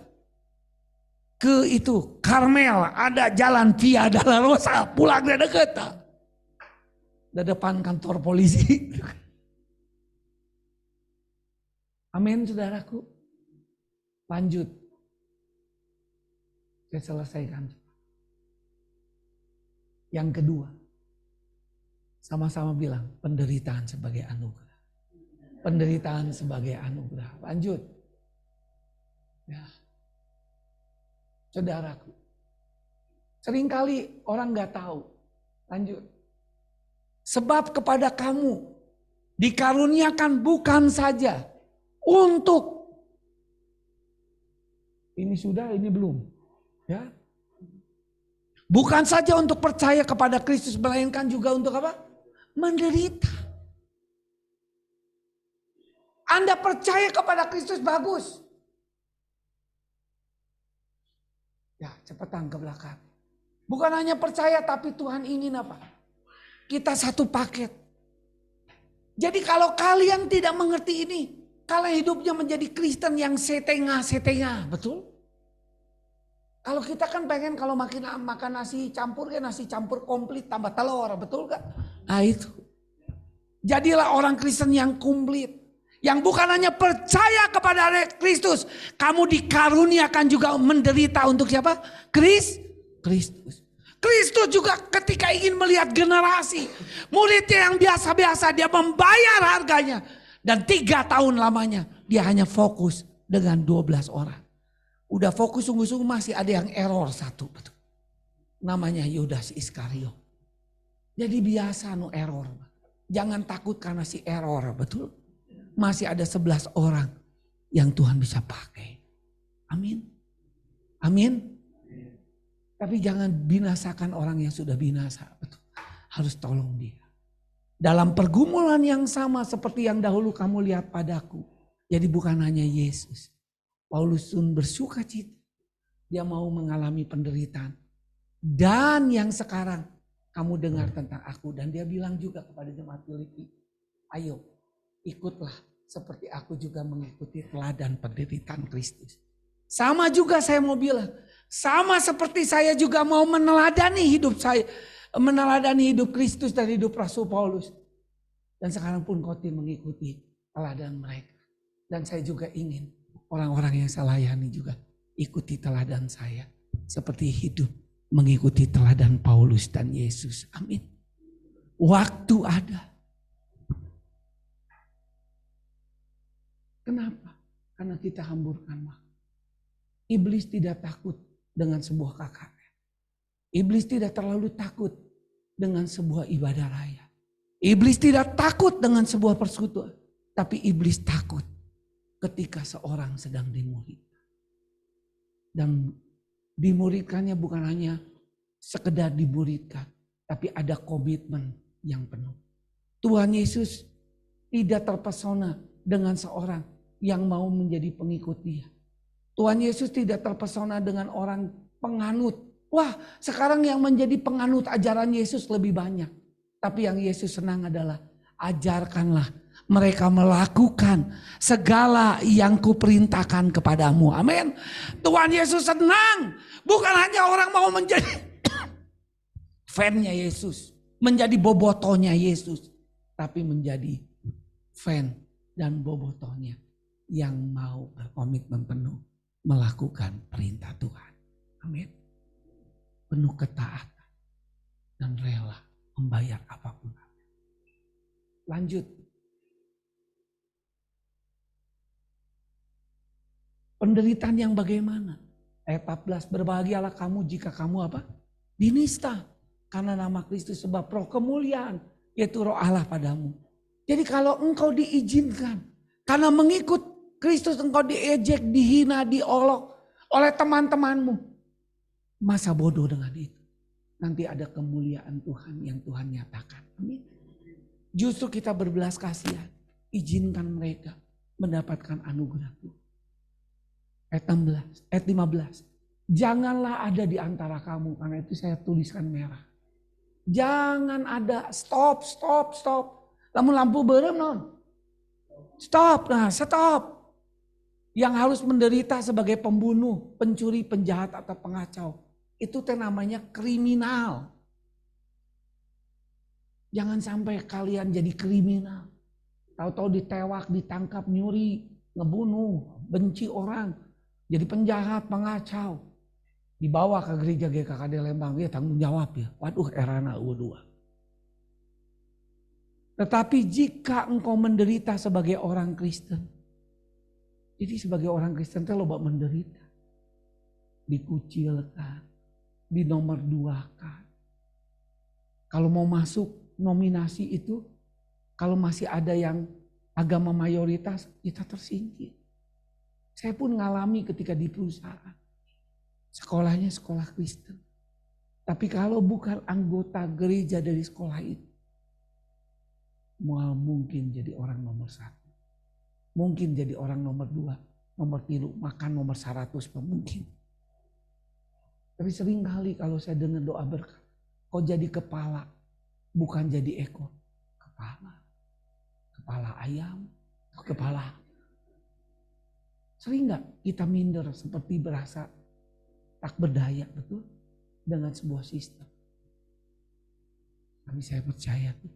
ke itu Karmel, ada jalan Via Dolorosa, pulang dari deket. Di depan kantor polisi. Amin saudaraku. Lanjut. Saya selesaikan. Yang kedua, sama-sama bilang penderitaan sebagai anugerah. Penderitaan sebagai anugerah. Lanjut. Ya. Saudaraku. Seringkali orang gak tahu. Lanjut. Sebab kepada kamu dikaruniakan bukan saja untuk. Ini sudah, ini belum. Ya. Bukan saja untuk percaya kepada Kristus, melainkan juga untuk apa? Menderita. Anda percaya kepada Kristus bagus. Ya cepetan ke belakang. Bukan hanya percaya tapi Tuhan ingin apa? Kita satu paket. Jadi kalau kalian tidak mengerti ini, kalian hidupnya menjadi Kristen yang setengah-setengah, betul? Kalau kita kan pengen kalau makan nasi campur kan nasi campur komplit tambah telur, betul gak? Nah itu. Jadilah orang Kristen yang komplit. Yang bukan hanya percaya kepada Kristus. Kamu dikaruniakan juga menderita untuk siapa? Kristus. Kristus juga ketika ingin melihat generasi. Muridnya yang biasa-biasa dia membayar harganya. Dan 3 tahun lamanya dia hanya fokus dengan 12 orang. Udah fokus sungguh-sungguh masih ada yang error satu. Betul. Namanya Yudas Iskariot. Jadi biasa error. Jangan takut karena si error, betul. Masih ada 11 orang yang Tuhan bisa pakai. Amin. Amin. Tapi jangan binasakan orang yang sudah binasa. Betul. Harus tolong dia. Dalam pergumulan yang sama seperti yang dahulu kamu lihat padaku. Jadi bukan hanya Yesus. Paulus pun bersuka cita. Dia mau mengalami penderitaan. Dan yang sekarang kamu dengar tentang aku. Dan dia bilang juga kepada jemaat Filipi. Ayo ikutlah seperti aku juga mengikuti teladan penderitaan Kristus. Sama juga saya mau bilang. Sama seperti saya juga mau meneladani hidup saya. Meneladani hidup Kristus dan hidup Rasul Paulus. Dan sekarang pun kau mengikuti teladan mereka. Dan saya juga ingin orang-orang yang saya layani juga ikuti teladan saya. Seperti hidup mengikuti teladan Paulus dan Yesus. Amin. Waktu ada. Kenapa? Karena kita hamburkan waktu. Iblis tidak takut dengan sebuah KKR. Iblis tidak terlalu takut dengan sebuah ibadah raya. Iblis tidak takut dengan sebuah persekutuan. Tapi iblis takut ketika seorang sedang dimuridkan. Dan dimuridkannya bukan hanya sekedar dimuridkan. Tapi ada komitmen yang penuh. Tuhan Yesus tidak terpesona dengan seorang yang mau menjadi pengikut dia. Tuhan Yesus tidak terpesona dengan orang penganut. Wah, sekarang yang menjadi penganut ajaran Yesus lebih banyak. Tapi yang Yesus senang adalah ajarkanlah mereka melakukan segala yang kuperintahkan kepadamu. Amin. Tuhan Yesus senang. Bukan hanya orang mau menjadi fan-nya Yesus. Menjadi bobotonya Yesus. Tapi menjadi fan dan bobotonya yang mau berkomitmen penuh melakukan perintah Tuhan. Amin. Penuh ketaatan dan rela membayar apapun. Lanjut. Penderitaan yang bagaimana? Ayat 14, berbahagialah kamu jika kamu apa? Dinista. Karena nama Kristus sebab roh kemuliaan, yaitu roh Allah padamu. Jadi kalau engkau diizinkan, karena mengikut Kristus engkau diejek, dihina, diolok oleh teman-temanmu. Masa bodoh dengan itu. Nanti ada kemuliaan Tuhan yang Tuhan nyatakan. Amin. Justru kita berbelas kasihan. Izinkan mereka mendapatkan anugerah Tuhan. Ayat 15. Janganlah ada di antara kamu. Karena itu saya tuliskan merah. Jangan ada stop. Lamun lampu berem non. Stop. Yang harus menderita sebagai pembunuh, pencuri, penjahat atau pengacau. Itu namanya kriminal. Jangan sampai kalian jadi kriminal. Tahu-tahu ditewak, ditangkap, nyuri, ngebunuh, benci orang. Jadi penjahat, pengacau. Dibawa ke gereja GKKD Lembang, ya tanggung jawab ya. Waduh erana U2. Tetapi jika engkau menderita sebagai orang Kristen. Jadi sebagai orang Kristen itu loba menderita. Dikucilkan. Dinomor 2-kan. Kalau mau masuk nominasi itu. Kalau masih ada yang agama mayoritas, kita tersingkir. Saya pun ngalami ketika di perusahaan. Sekolahnya sekolah Kristen. Tapi kalau bukan anggota gereja dari sekolah itu. Mual mungkin jadi orang nomor 1. Mungkin jadi orang nomor 2. Nomor 3. Makan nomor 100 mungkin. Tapi sering kali kalau saya dengar doa berkat. Kau jadi kepala. Bukan jadi ekor. Kepala. kepala ayam, kepala. Sering nggak kita minder seperti berasa tak berdaya, betul? Dengan sebuah sistem. Tapi saya percaya tuh,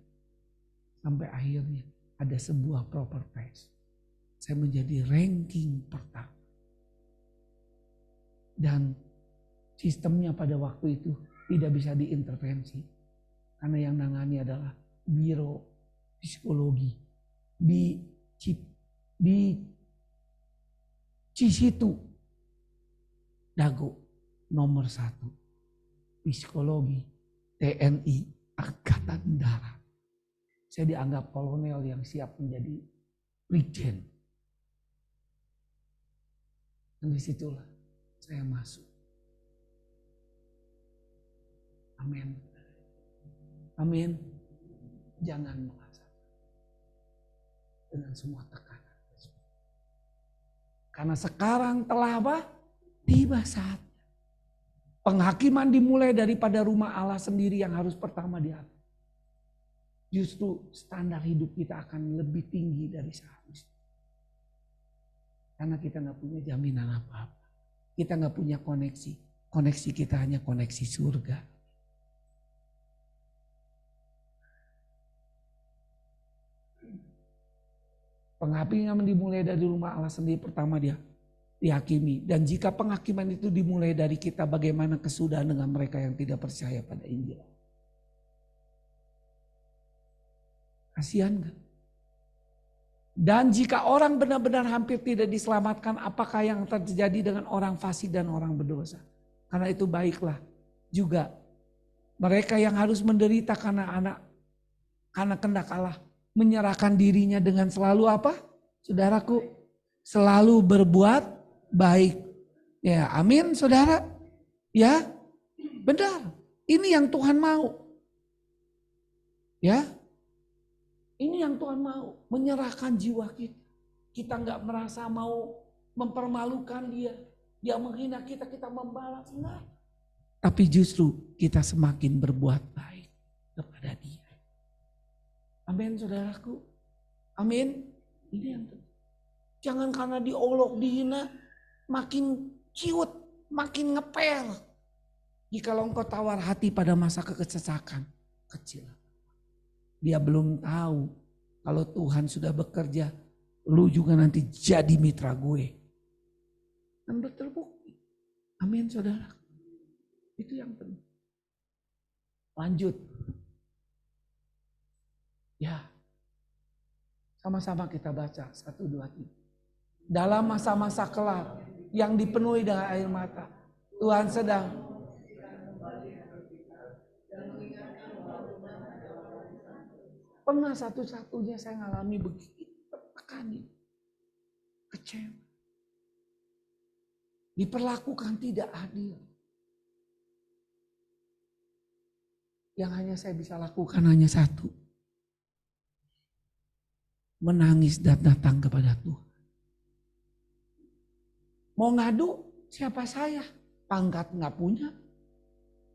sampai akhirnya ada sebuah proper test. Saya menjadi ranking pertama. Dan sistemnya pada waktu itu tidak bisa diintervensi. Karena yang nangani adalah biro psikologi di Cisitu Dago nomor 1 psikologi TNI Angkatan Darat. Saya dianggap kolonel yang siap menjadi brigjen. Dan disitulah saya masuk. Amin. Amin. Jangan merasa dengan semua tekanan. Karena sekarang telah apa? Tiba saat. Penghakiman dimulai daripada rumah Allah sendiri yang harus pertama diatur. Justru standar hidup kita akan lebih tinggi dari seharusnya. Karena kita nggak punya jaminan apa-apa. Kita nggak punya koneksi. Koneksi kita hanya koneksi surga. Penghakiman dimulai dari rumah Allah sendiri pertama dia dihakimi. Dan jika penghakiman itu dimulai dari kita, bagaimana kesudahan dengan mereka yang tidak percaya pada Injil? Kasihan gak? Dan jika orang benar-benar hampir tidak diselamatkan, apakah yang terjadi dengan orang fasik dan orang berdosa? Karena itu baiklah juga mereka yang harus menderita karena kehendak Allah menyerahkan dirinya dengan selalu apa? Saudaraku, selalu berbuat baik. Ya, amin saudara. Ya, benar. Ini yang Tuhan mau. Ya, ini yang Tuhan mau. Menyerahkan jiwa kita. Kita nggak merasa mau mempermalukan dia. Dia menghina kita, kita membalas. Enggak. Tapi justru kita semakin berbuat baik kepada dia. Amin saudaraku. Amin. Ini yang penting. Jangan karena diolok, dihina, makin ciut, makin ngepel. Jikalau engkau tawar hati pada masa kekesesakan, kecil. Dia belum tahu kalau Tuhan sudah bekerja, lu juga nanti jadi mitra gue. Dan terbukti. Amin saudara. Itu yang penting. Lanjut. Ya, sama-sama kita baca 1, 2, 3. Dalam masa-masa kelak yang dipenuhi dengan air mata, Tuhan sedang pernah satu-satunya saya ngalami begitu tertekan, kecewa, diperlakukan tidak adil. Yang hanya saya bisa lakukan hanya satu. Menangis dan datang kepada Tuhan. Mau ngadu siapa saya? Pangkat nggak punya,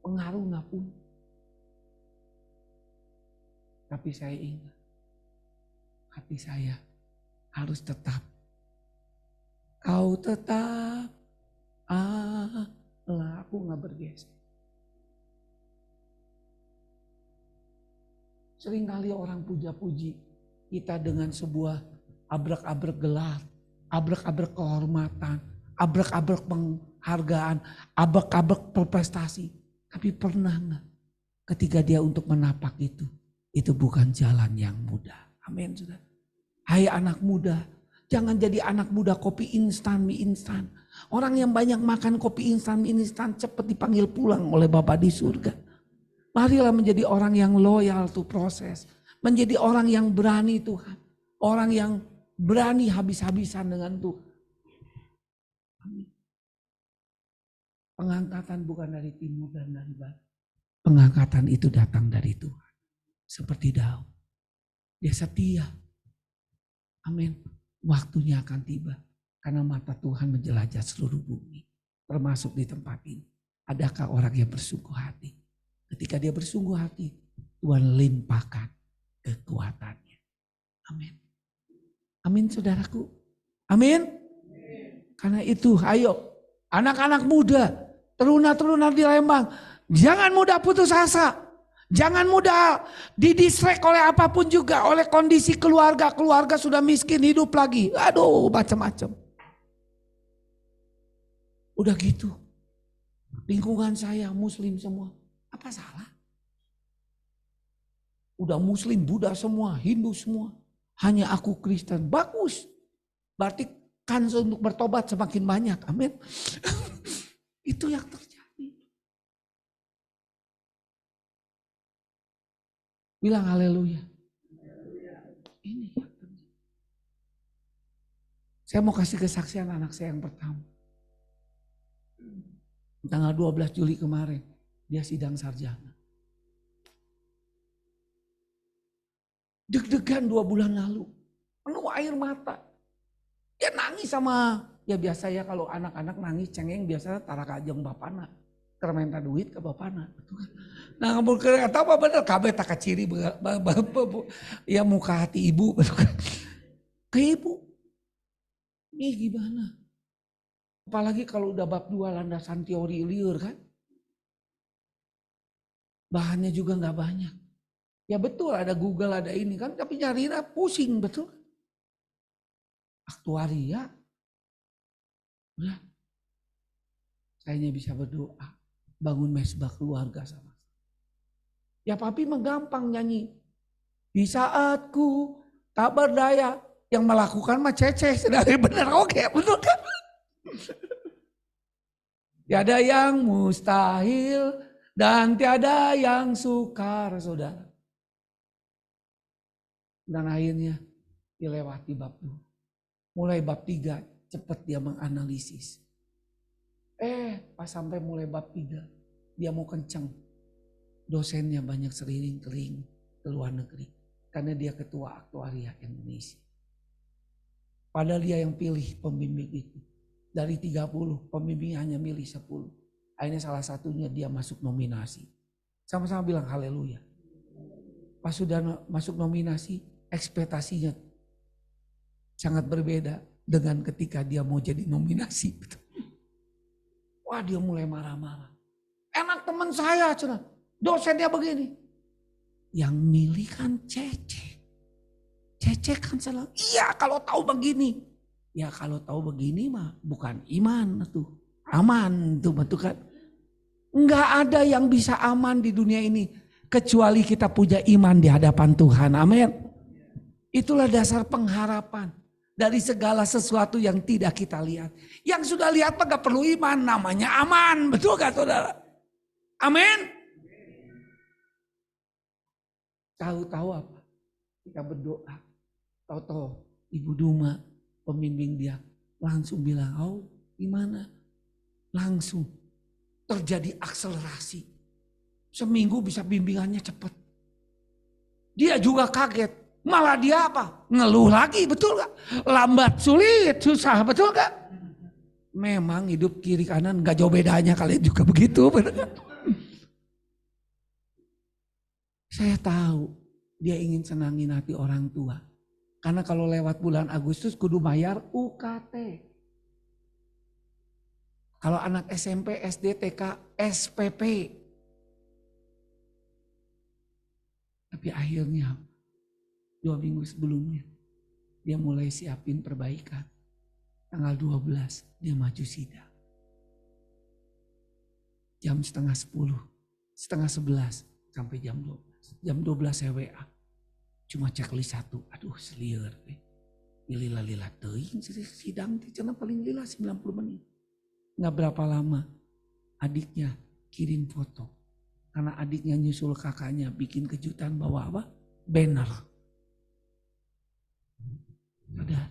pengaruh nggak punya. Tapi saya ingat, hati saya harus tetap. Kau tetap Allah, aku nggak bergeser. Seringkali orang puja-puji kita dengan sebuah abrak-abrak gelar, abrak-abrak kehormatan, abrak-abrak penghargaan, abrak-abrak prestasi. Tapi pernah nggak ketika dia untuk menapak itu bukan jalan yang mudah. Amin sudah. Hai anak muda, jangan jadi anak muda kopi instan, mie instan. Orang yang banyak makan kopi instan, mie instan cepat dipanggil pulang oleh Bapa di surga. Marilah menjadi orang yang loyal to proses. Menjadi orang yang berani Tuhan. Orang yang berani habis-habisan dengan Tuhan. Amin. Pengangkatan bukan dari timur dan dari barat. Pengangkatan itu datang dari Tuhan. Seperti Daud. Dia setia. Amin. Waktunya akan tiba. Karena mata Tuhan menjelajah seluruh bumi. Termasuk di tempat ini. Adakah orang yang bersungguh hati? Ketika dia bersungguh hati, Tuhan limpahkan kekuatannya. Amin. Amin saudaraku. Amin. Karena itu ayo anak-anak muda, teruna-teruna di Lembang. Jangan mudah putus asa. Jangan mudah didistract oleh apapun juga. Oleh kondisi keluarga. Keluarga sudah miskin hidup lagi. Aduh macam-macam. Udah gitu. Lingkungan saya muslim semua. Apa salah? Udah muslim, Buddha semua, Hindu semua. Hanya aku Kristen. Bagus. Berarti kans untuk bertobat semakin banyak. Amin. Itu yang terjadi. Bilang haleluya. Ini yang terjadi. Saya mau kasih kesaksian anak saya yang pertama. Tanggal 12 Juli kemarin. Dia sidang sarjana. Deg-degan 2 bulan lalu. Penuh air mata. Dia nangis sama, ya biasa ya kalau anak-anak nangis cengeng biasanya tara kajeng bapana. Karena minta duit ke bapana. Nah ngomong kata apa bener, kabeh tak ciri ya muka hati ibu. Ke ibu. Nih gimana? Apalagi kalau udah bab 2 landasan teori liur kan. Bahannya juga gak banyak. Ya betul ada Google ada ini kan, tapi nyarinya pusing betul. Aktuaria. Udah. Kayaknya bisa berdoa. Bangun mesbah keluarga sama. Ya papi mah gampang nyanyi. Di saatku tak berdaya. Yang melakukan mah ceceh. Sedari bener oke betul kan. Tiada yang mustahil. Dan tiada yang sukar saudara. Dan akhirnya dilewati bab 2. Mulai bab 3 cepat dia menganalisis. Pas sampai mulai bab 3 dia mau kencang. Dosennya banyak seliling keliling ke luar negeri. Karena dia ketua aktuaria Indonesia. Padahal dia yang pilih pembimbing itu. Dari 30 pembimbing hanya milih 10. Akhirnya salah satunya dia masuk nominasi. Sama-sama bilang haleluya. Pas sudah masuk nominasi ekspektasinya sangat berbeda dengan ketika dia mau jadi nominasi. Wah dia mulai marah-marah. Enak teman saya cina, dosennya begini. Yang milih kan Cece. Cece kan salah. Iya kalau tahu begini. Ya kalau tahu begini mah bukan iman tuh. Aman tuh betul kan. Enggak ada yang bisa aman di dunia ini. Kecuali kita punya iman di hadapan Tuhan. Amin. Itulah dasar pengharapan. Dari segala sesuatu yang tidak kita lihat. Yang sudah lihat mah gak perlu iman. Namanya aman. Betul gak saudara? Amin. Tahu-tahu apa? Kita berdoa. Tahu-tahu Ibu Duma pembimbing dia. Langsung bilang, oh gimana? Langsung terjadi akselerasi. Seminggu bisa bimbingannya cepat. Dia juga kaget. Malah dia apa? Ngeluh lagi, betul gak? Lambat, sulit, susah, betul gak? Memang hidup kiri kanan gak jauh bedanya, kalian juga begitu. Betul gak? Saya tahu dia ingin senangin hati orang tua. Karena kalau lewat bulan Agustus kudu bayar UKT. Kalau anak SMP, SD, TK, SPP. Tapi akhirnya 2 minggu sebelumnya dia mulai siapin perbaikan. Tanggal 12 dia maju sidang. Jam setengah 10, setengah 11 sampai jam 12. Jam 12 saya WA. Cuma checklist 1. Aduh selieur. Lila-lila teuing sidang cenah paling lila 90 menit. Nggak berapa lama adiknya kirim foto. Karena adiknya nyusul kakaknya bikin kejutan bawa apa? Banner. Saudara.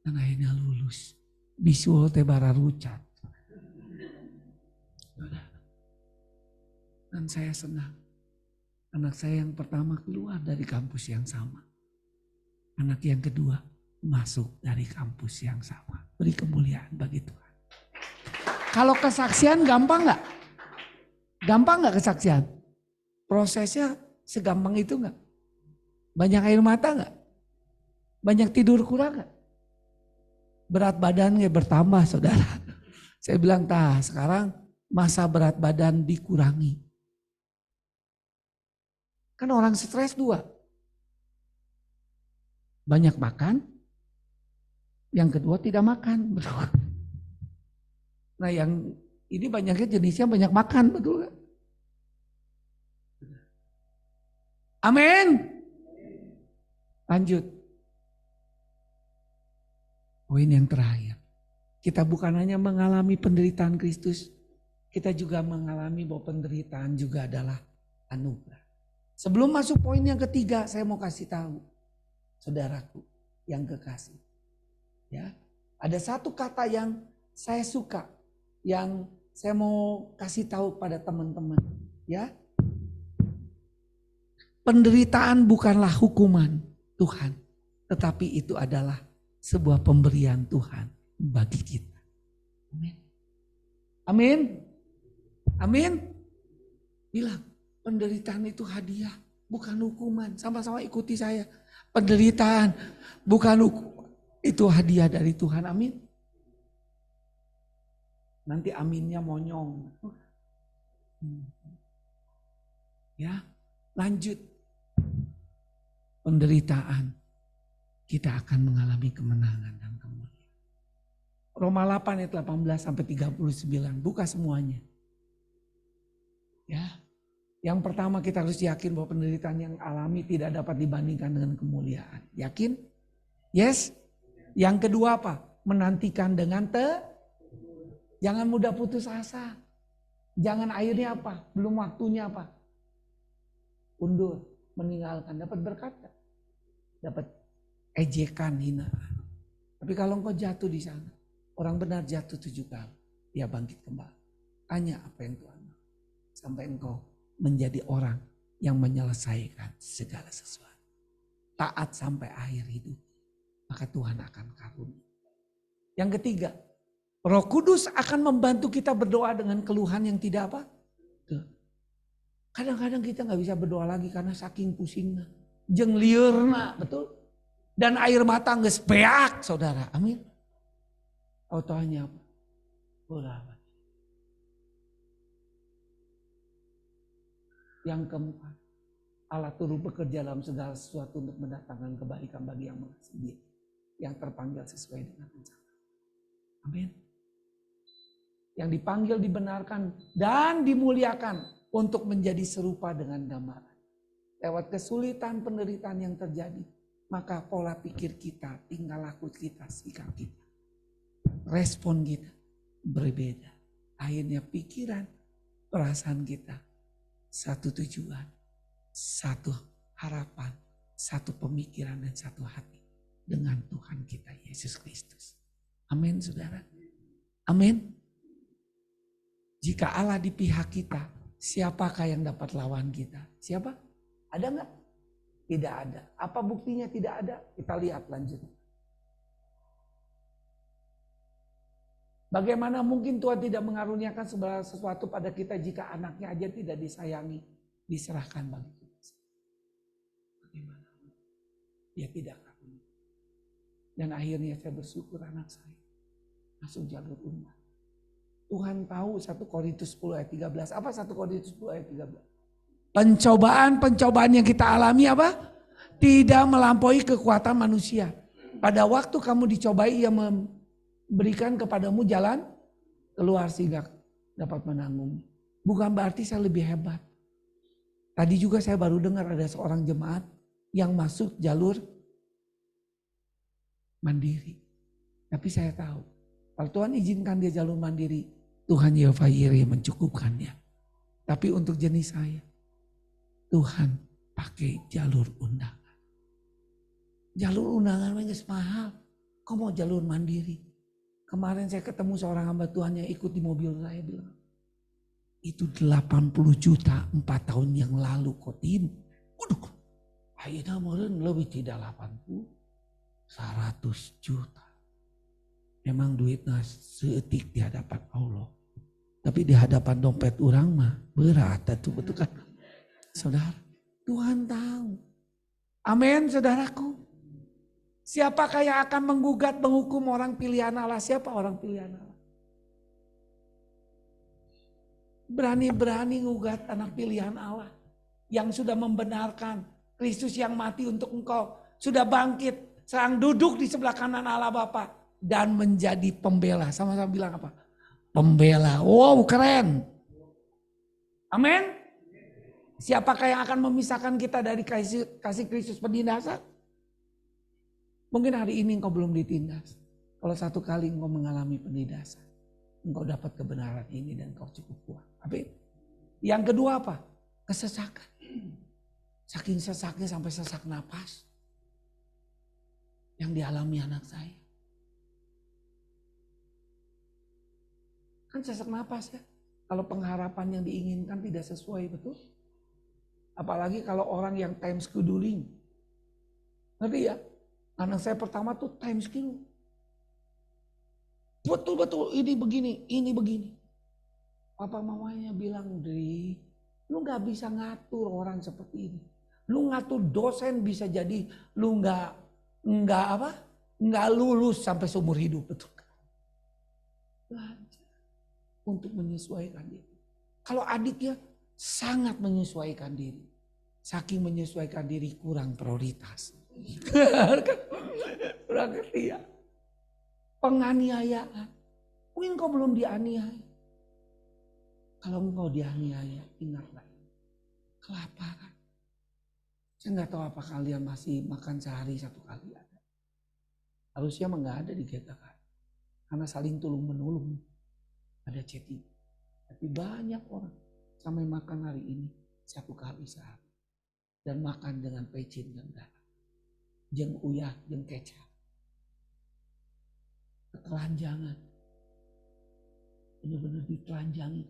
Dan akhirnya lulus. Bisul teh bara rucat. Saudara. Dan saya senang. Anak saya yang pertama keluar dari kampus yang sama. Anak yang kedua masuk dari kampus yang sama. Beri kemuliaan bagi Tuhan. Kalau kesaksian gampang gak? Gampang gak kesaksian? Prosesnya segampang itu gak? Banyak air mata gak? Banyak tidur kurang gak? Berat badan gak bertambah saudara. Saya bilang sekarang masa berat badan dikurangi. Kan orang stres 2. Banyak makan, yang kedua tidak makan. Betul. Nah yang ini banyaknya jenisnya banyak makan, betul gak? Amin. Lanjut. Poin yang terakhir. Kita bukan hanya mengalami penderitaan Kristus, kita juga mengalami bahwa penderitaan juga adalah anugerah. Sebelum masuk poin yang ketiga, saya mau kasih tahu saudaraku yang kekasih. Ya, ada satu kata yang saya suka, yang saya mau kasih tahu pada teman-teman. Ya, penderitaan bukanlah hukuman Tuhan, tetapi itu adalah sebuah pemberian Tuhan bagi kita. Amin. Amin. Amin. Bilang, penderitaan itu hadiah, bukan hukuman. Sama-sama ikuti saya. Penderitaan bukan hukuman, itu hadiah dari Tuhan. Amin. Nanti aminnya monyong. Ya, lanjut. Penderitaan, kita akan mengalami kemenangan dan kemuliaan. Roma 8 ayat 18 sampai 39, buka semuanya. Ya. Yang pertama kita harus yakin bahwa penderitaan yang alami tidak dapat dibandingkan dengan kemuliaan. Yakin? Yes? Yang kedua apa? Menantikan dengan jangan mudah putus asa. Jangan akhirnya apa? Belum waktunya apa? Undur, meninggalkan. Dapat berkat gak? Dapat ejekan, hinaan. Tapi kalau engkau jatuh di sana, orang benar jatuh 7 kali, dia bangkit kembali. Tanya apa yang Tuhan mau. Sampai engkau menjadi orang yang menyelesaikan segala sesuatu. Taat sampai akhir hidup. Maka Tuhan akan karunia. Yang ketiga, Roh Kudus akan membantu kita berdoa dengan keluhan yang tidak apa? Kadang-kadang kita gak bisa berdoa lagi karena saking pusingnya. Jeung liurna, betul? Dan air mata geus beak, saudara. Amin. Autonya apa? Bola. Yang keempat, Allah turut bekerja dalam segala sesuatu untuk mendatangkan kebaikan bagi yang mengasihi Dia, yang terpanggil sesuai dengan rencana. Amin. Yang dipanggil dibenarkan dan dimuliakan untuk menjadi serupa dengan gambaran. Lewat kesulitan penderitaan yang terjadi, maka pola pikir kita, tingkah laku kita, sikap kita, respon kita berbeda. Akhirnya pikiran, perasaan kita satu tujuan, satu harapan, satu pemikiran dan satu hati dengan Tuhan kita Yesus Kristus. Amin saudara. Amin. Jika Allah di pihak kita, siapakah yang dapat lawan kita? Siapa? Ada enggak? Tidak ada. Apa buktinya tidak ada? Kita lihat lanjut. Bagaimana mungkin Tuhan tidak mengaruniakan segala sesuatu pada kita jika anaknya aja tidak disayangi, diserahkan bagi kita. Bagaimana? Dia tidak karunia. Dan akhirnya saya bersyukur anak saya masuk jalur umat. Tuhan tahu 1 Korintus 10 ayat 13. Apa 1 Korintus 10 ayat 13? Pencobaan yang kita alami apa? Tidak melampaui kekuatan manusia. Pada waktu kamu dicobai, ia berikan kepadamu jalan keluar sehingga dapat menanggung. Bukan berarti saya lebih hebat. Tadi juga saya baru dengar ada seorang jemaat yang masuk jalur mandiri. Tapi saya tahu kalau Tuhan izinkan dia jalur mandiri, Tuhan Yehova Yireh mencukupkannya. Tapi untuk jenis saya, Tuhan pakai jalur undangan. Jalur undangan memang mahal. Kau mau jalur mandiri? Kemarin saya ketemu seorang hamba Tuhan yang ikut di mobil saya bilang, itu 80 juta 4 tahun yang lalu Kotim. Waduh, akhirnya meren lebih tidak 80, 100 juta. Memang duitnya seetik di hadapan Allah. Tapi di hadapan dompet orang mah berat itu betul kan. Saudara, Tuhan tahu. Amin saudaraku. Siapakah yang akan menggugat, menghukum orang pilihan Allah? Siapa orang pilihan Allah? Berani-berani ngugat anak pilihan Allah. Yang sudah membenarkan Kristus yang mati untuk engkau. Sudah bangkit, sedang duduk di sebelah kanan Allah Bapa. Dan menjadi pembela. Sama-sama bilang apa? Pembela. Wow, keren. Amin. Siapakah yang akan memisahkan kita dari kasih Kristus penindasan? Mungkin hari ini engkau belum ditindas. Kalau satu kali engkau mengalami penindasan, engkau dapat kebenaran ini dan engkau cukup kuat. Amin. Yang kedua apa? Kesesakan. Saking sesaknya sampai sesak napas. Yang dialami anak saya. Kan sesak napas ya. Kalau pengharapan yang diinginkan tidak sesuai, betul? Apalagi kalau orang yang time scheduling. Ngerti ya? Anak saya pertama tuh time skill. Betul-betul ini begini. Papa mamanya bilang, Dri, lu gak bisa ngatur orang seperti ini. Lu ngatur dosen bisa jadi lu nggak lulus sampai seumur hidup, betul? Belajar untuk menyesuaikan diri. Kalau adiknya sangat menyesuaikan diri. Saking menyesuaikan diri kurang prioritas. Kurang ngerti ya. Penganiayaan. Mungkin kau belum dianiaya. Kalau engkau dianiaya, ingatlah. Kelaparan. Saya nggak tahu apa kalian masih makan sehari satu kali ada. Harusnya nggak ada di GKK. Karena saling tulung menulung. Ada chatting. Tapi banyak orang sampai makan hari ini satu kali sehari. Dan makan dengan pecin dan garam. Jeng uyah, jeng kecap. Ketelanjangan. Benar-benar ditelanjangi.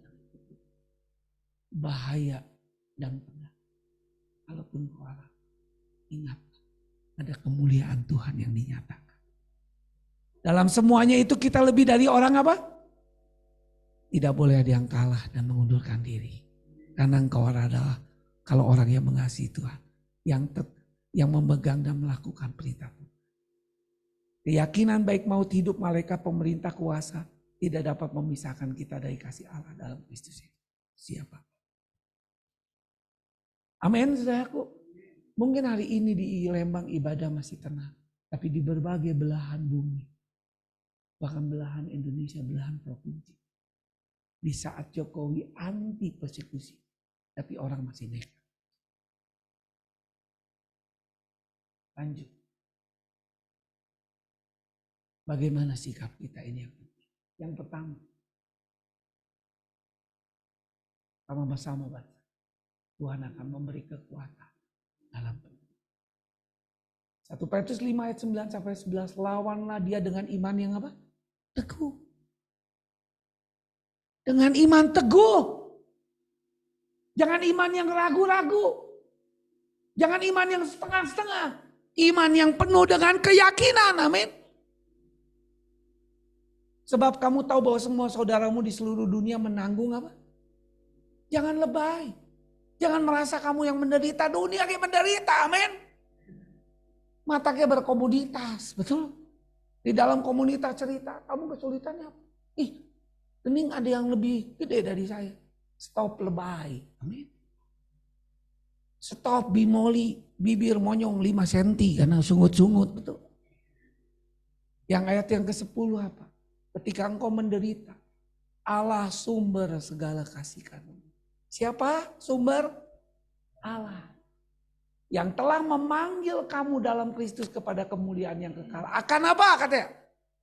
Bahaya dan benar. Kalaupun kau harap, ingat ada kemuliaan Tuhan yang dinyatakan. Dalam semuanya itu kita lebih dari orang apa? Tidak boleh ada yang kalah dan mengundurkan diri. Karena engkau adalah kalau orang yang mengasihi Tuhan. Yang memegang dan melakukan perintah Tuhan. Keyakinan baik maut hidup malaikat pemerintah kuasa tidak dapat memisahkan kita dari kasih Allah dalam Kristus. Siapa? Amin, saudaraku. Mungkin hari ini di Lembang ibadah masih tenang. Tapi di berbagai belahan bumi. Bahkan belahan Indonesia, belahan provinsi. Di saat Jokowi anti persekusi. Tapi orang masih nekat. Lanjut. Bagaimana sikap kita ini yang penting? Yang pertama. Sama-sama baca. Tuhan akan memberi kekuatan dalam penting. 1 Petrus 5 ayat 9 sampai 11. Lawanlah dia dengan iman yang apa? Teguh. Dengan iman teguh. Jangan iman yang ragu-ragu. Jangan iman yang setengah-setengah. Iman yang penuh dengan keyakinan. Amin. Sebab kamu tahu bahwa semua saudaramu di seluruh dunia menanggung apa? Jangan lebay. Jangan merasa kamu yang menderita. Dunia yang menderita. Amin. Matanya berkomoditas. Betul. Di dalam komunitas cerita. Kamu kesulitannya apa? Mending ada yang lebih gede dari saya. Stop lebay. Amin. Stop bimoli, bibir monyong 5 cm karena sungut-sungut, betul. Yang ayat yang ke-10 apa? Ketika engkau menderita, Allah sumber segala kasih karunia. Siapa sumber? Allah. Yang telah memanggil kamu dalam Kristus kepada kemuliaan yang kekal. Akan apa katanya?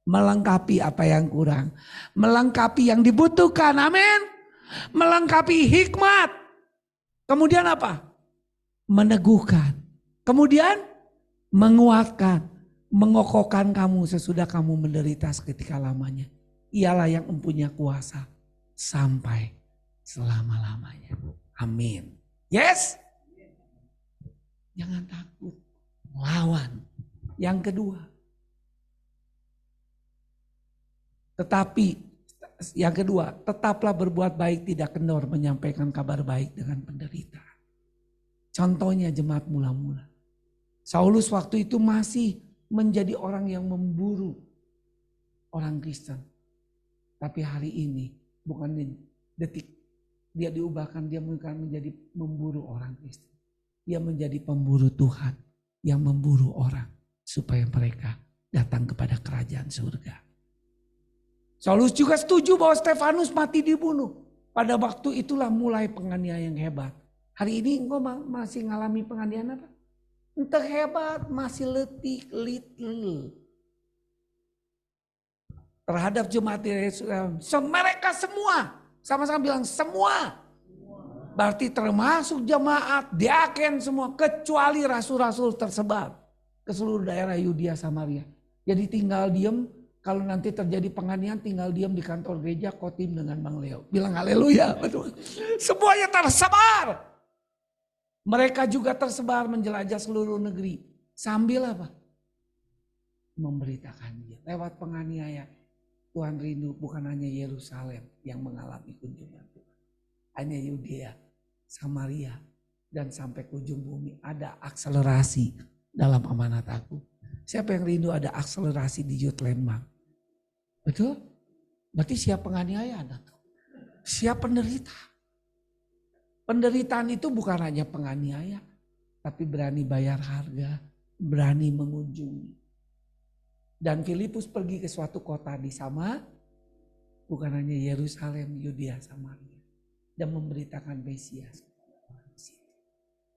Melengkapi apa yang kurang. Melengkapi yang dibutuhkan, amin. Melengkapi hikmat. Kemudian apa? Meneguhkan, kemudian menguatkan, mengokohkan kamu sesudah kamu menderita seketika lamanya. Ialah yang mempunyai kuasa sampai selama-lamanya. Amin. Yes? Jangan takut, lawan. Yang kedua, tetaplah berbuat baik, tidak kendor menyampaikan kabar baik dengan penderitaan. Contohnya jemaat mula-mula. Saulus waktu itu masih menjadi orang yang memburu orang Kristen. Tapi hari ini bukan di detik dia diubahkan, dia bukan menjadi memburu orang Kristen. Dia menjadi pemburu Tuhan yang memburu orang supaya mereka datang kepada kerajaan surga. Saulus juga setuju bahwa Stefanus mati dibunuh. Pada waktu itulah mulai penganiayaan yang hebat. Hari ini engkau masih ngalami penganiayaan apa? Entah hebat, masih letih, little. Terhadap jemaat Yesus. Mereka semua, sama-sama bilang semua. Berarti termasuk jemaat, diaken semua. Kecuali rasul-rasul tersebar ke seluruh daerah Yudea Samaria. Jadi tinggal diem. Kalau nanti terjadi penganiayaan tinggal diam di kantor gereja khotim dengan Bang Leo. Bilang haleluya. Semuanya tersebar. Mereka juga tersebar menjelajah seluruh negeri. Sambil apa? Memberitakan dia. Lewat penganiayaan. Tuhan rindu bukan hanya Yerusalem yang mengalami kunjungan Tuhan. Hanya Yudea, Samaria, dan sampai ke ujung bumi. Ada akselerasi dalam amanat aku. Siapa yang rindu ada akselerasi di Youth Lembang? Betul? Berarti siap penganiayaan atau siap penderita. Penderitaan itu bukan hanya penganiayaan, tapi berani bayar harga, berani mengunjungi. Dan Filipus pergi ke suatu kota di sama, bukan hanya Yerusalem, Yudea, Samaria, dan memberitakan Mesias.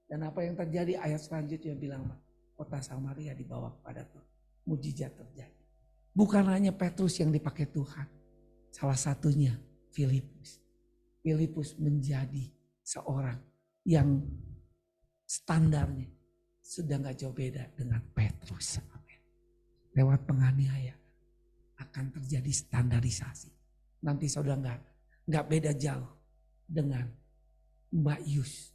Dan apa yang terjadi ayat selanjutnya bilang, kota Samaria dibawa kepada Tuhan. Mujizat terjadi. Bukan hanya Petrus yang dipakai Tuhan. Salah satunya Filipus. Filipus menjadi seorang yang standarnya sudah gak jauh beda dengan Petrus. Lewat penganiayaan akan terjadi standarisasi. Nanti saudara gak beda jauh dengan Mbak Yus.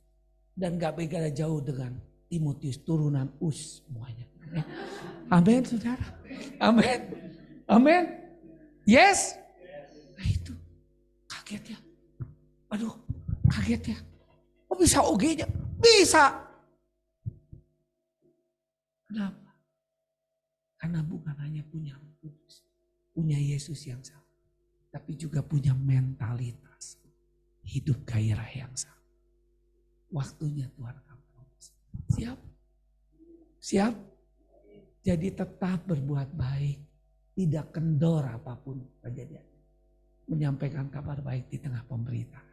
Dan gak beda jauh dengan Timotius turunan Us semuanya. Amin saudara. Amin. Amin. Yes. Nah itu kaget ya. Aduh kaget ya. Oh bisa OG-nya? Bisa. Kenapa? Karena bukan hanya punya Kudus, punya Yesus yang sama. Tapi juga punya mentalitas. Hidup gairah yang sama. Waktunya Tuhan kamu. Siap? Siap? Jadi tetap berbuat baik. Tidak kendor apapun kejadian. Menyampaikan kabar baik di tengah pemberitaan.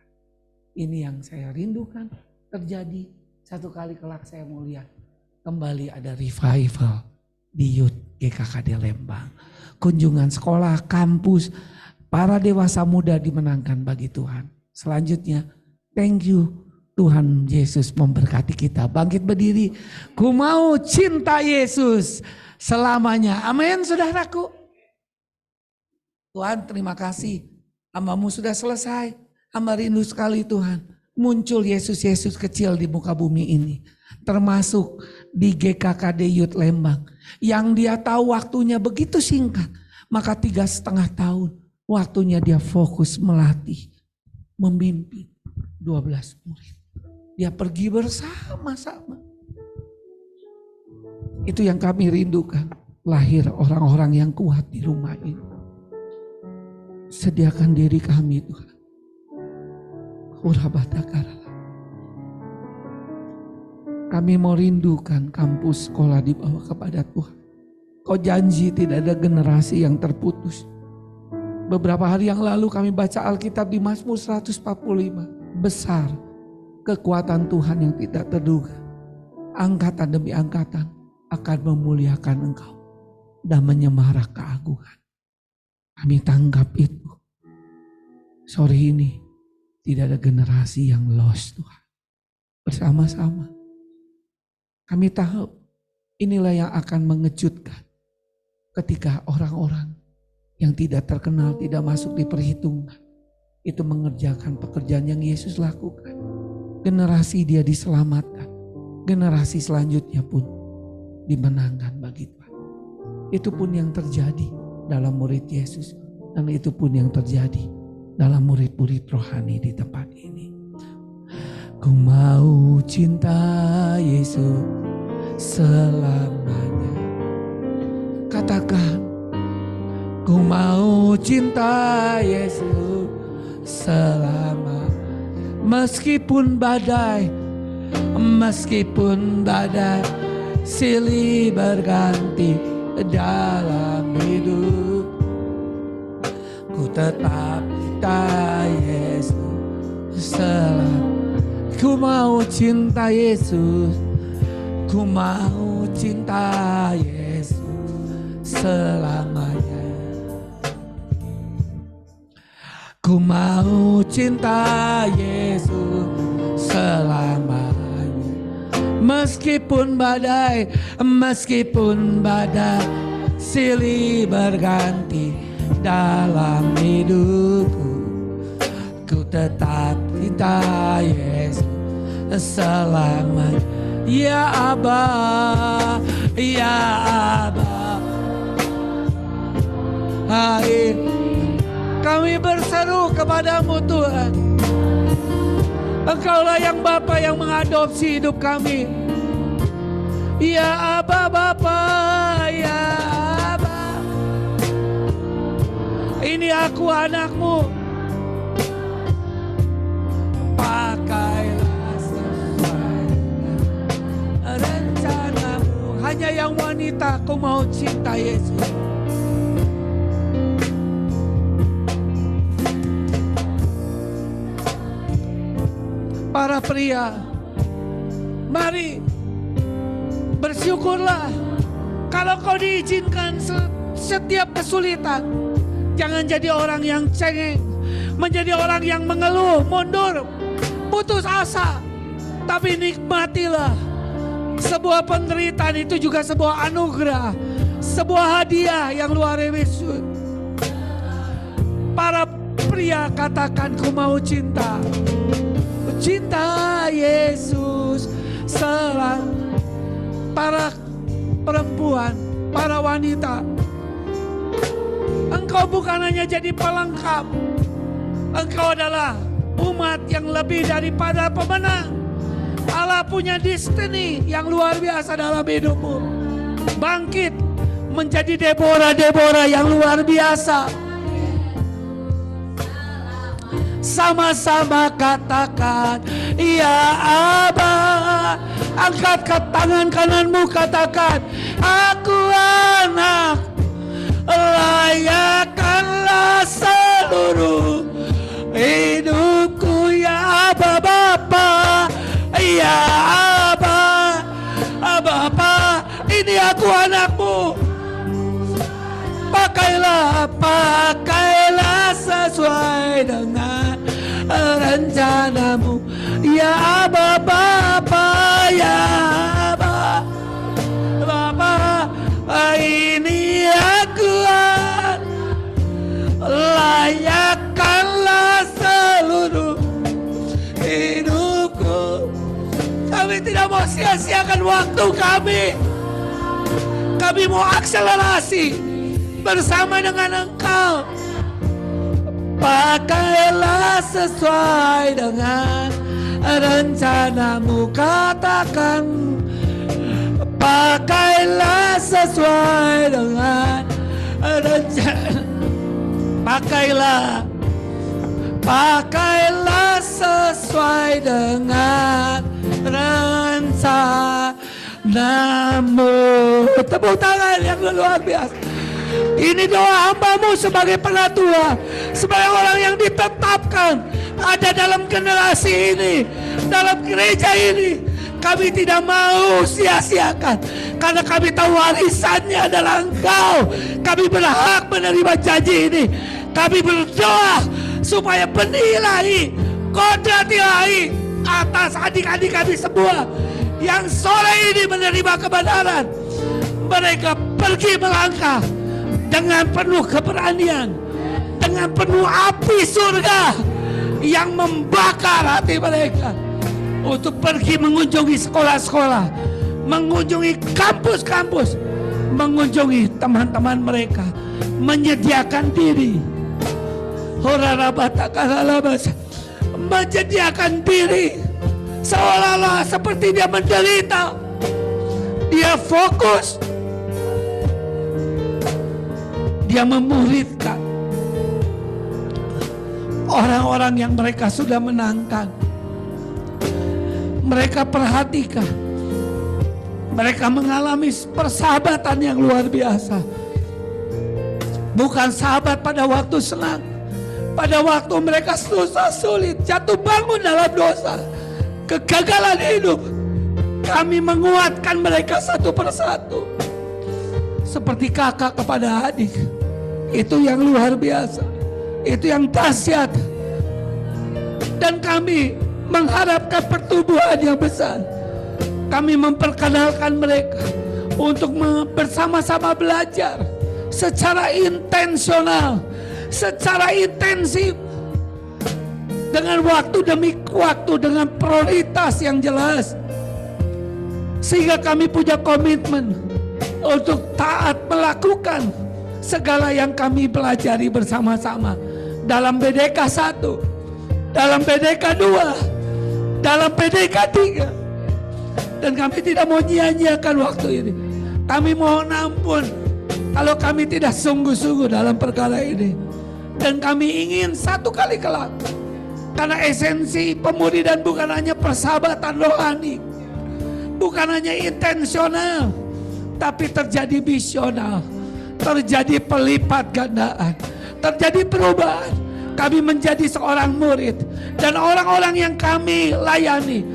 Ini yang saya rindukan terjadi. Satu kali kelak saya mau lihat. Kembali ada revival di Youth GKKD Lembang. Kunjungan sekolah, kampus. Para dewasa muda dimenangkan bagi Tuhan. Selanjutnya, thank you. Tuhan Yesus memberkati kita. Bangkit berdiri. Ku mau cinta Yesus selamanya. Amin saudaraku. Tuhan terima kasih. Hamba-Mu sudah selesai. Hamba rindu sekali Tuhan. Muncul Yesus-Yesus kecil di muka bumi ini. Termasuk di GKKD Youth Lembang. Yang dia tahu waktunya begitu singkat. Maka 3,5 tahun waktunya dia fokus melatih. Memimpin 12 murid. Dia pergi bersama-sama. Itu yang kami rindukan. Lahir orang-orang yang kuat di rumah ini. Sediakan diri kami Tuhan. Kami mau rindukan kampus sekolah dibawa kepada Tuhan. Kau janji tidak ada generasi yang terputus. Beberapa hari yang lalu kami baca Alkitab di Mazmur 145. Besar kekuatan Tuhan yang tidak terduga. Angkatan demi angkatan akan memuliakan Engkau dan menyemarak keagungan. Kami tanggap itu. Sore ini tidak ada generasi yang lost Tuhan. Bersama-sama. Kami tahu inilah yang akan mengejutkan ketika orang-orang yang tidak terkenal, tidak masuk di perhitungan. Itu mengerjakan pekerjaan yang Yesus lakukan. Generasi dia diselamatkan. Generasi selanjutnya pun dimenangkan bagi Tuhan. Itu pun yang terjadi dalam murid Yesus. Dan itu pun yang terjadi dalam murid-murid rohani di tempat ini. Ku mau cinta Yesus selamanya. Katakan, ku mau cinta Yesus selama. Meskipun badai silih berganti dalam hidup, ku tetap cinta Yesus selama. Ku mau cinta Yesus, ku mau cinta Yesus selamanya. Ku mau cinta Yesus selamanya. Meskipun badai silih berganti dalam hidupku, ku tetap cinta Yesus selamanya. Ya Aba, ya Aba. Hai, kami berseru kepadamu Tuhan. Engkaulah yang Bapa yang mengadopsi hidup kami. Ya Aba Bapa, ya Aba. Ini aku anakmu. Pakailah sesuai rencanamu. Hanya yang wanita aku mau cinta Yesus. Para pria, mari bersyukurlah kalau kau diizinkan setiap kesulitan. Jangan jadi orang yang cengeng, menjadi orang yang mengeluh, mundur, putus asa. Tapi nikmatilah, sebuah penderitaan itu juga sebuah anugerah, sebuah hadiah yang luar biasa. Para pria katakan, ku mau cinta. Cinta Yesus selang. Para perempuan, para wanita, engkau bukan hanya jadi pelengkap, engkau adalah umat yang lebih daripada pemenang. Allah punya destiny yang luar biasa dalam hidupmu. Bangkit menjadi Deborah yang luar biasa. Sama-sama katakan, ya Aba. Angkat ke tangan kananmu, katakan, aku anak, layakkanlah seluruh hidupku ya Aba Bapa. Ya Aba, Bapa, ini aku anakmu. Pakailah sesuai dengan rencanamu. Ya Aba Bapa, ya Aba Bapa, ini aku layakkanlah seluruh hidupku. Kami tidak mau sia-siakan waktu kami. Kami mau akselerasi bersama dengan Engkau. Pakailah sesuai dengan rencanamu. Katakan, pakailah sesuai dengan rencana. Pakailah sesuai dengan rencanamu. Tepuk tangan yang luar biasa. Ini doa hambamu sebagai penatua, sebagai orang yang ditetapkan ada dalam generasi ini, dalam gereja ini. Kami tidak mau sia-siakan, karena kami tahu warisannya adalah Engkau. Kami berhak menerima janji ini. Kami berdoa supaya benih ilahi, kodrat ilahi atas adik-adik kami semua yang sore ini menerima kebenaran. Mereka pergi melangkah dengan penuh keberanian, dengan penuh api surga yang membakar hati mereka untuk pergi mengunjungi sekolah-sekolah, mengunjungi kampus-kampus, mengunjungi teman-teman mereka, menyediakan diri. Menyediakan diri seolah-olah seperti dia menderita. Dia fokus Dia memuridkan orang-orang yang mereka sudah menangkan. Mereka perhatikan, mereka mengalami persahabatan yang luar biasa. Bukan sahabat pada waktu senang, pada waktu mereka susah sulit, jatuh bangun dalam dosa, kegagalan hidup. Kami menguatkan mereka satu persatu, seperti kakak kepada adik. Itu yang luar biasa, itu yang dahsyat. Dan kami mengharapkan pertumbuhan yang besar. Kami memperkenalkan mereka untuk bersama-sama belajar secara intensional, secara intensif, dengan waktu demi waktu, dengan prioritas yang jelas, sehingga kami punya komitmen untuk taat melakukan segala yang kami pelajari bersama-sama dalam BDK 1, dalam BDK 2, dalam BDK 3. Dan kami tidak mau nyia-nyiakan waktu ini. Kami mohon ampun kalau kami tidak sungguh-sungguh dalam perkara ini. Dan kami ingin satu kali kelak, karena esensi pemuridan bukan hanya persahabatan rohani, bukan hanya intensional, tapi terjadi visional, terjadi pelipat gandaan, terjadi perubahan. Kami menjadi seorang murid, dan orang-orang yang kami layani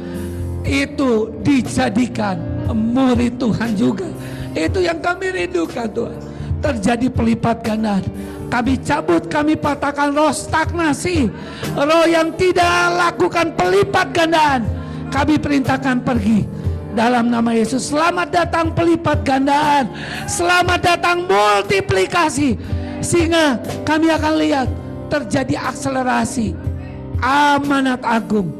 itu dijadikan murid Tuhan juga. Itu yang kami rindukan, Tuhan. Terjadi pelipat gandaan. Kami cabut, kami patahkan roh stagnasi, roh yang tidak lakukan pelipat gandaan. Kami perintahkan pergi dalam nama Yesus. Selamat datang pelipat gandaan, selamat datang multiplikasi, sehingga kami akan lihat terjadi akselerasi amanat agung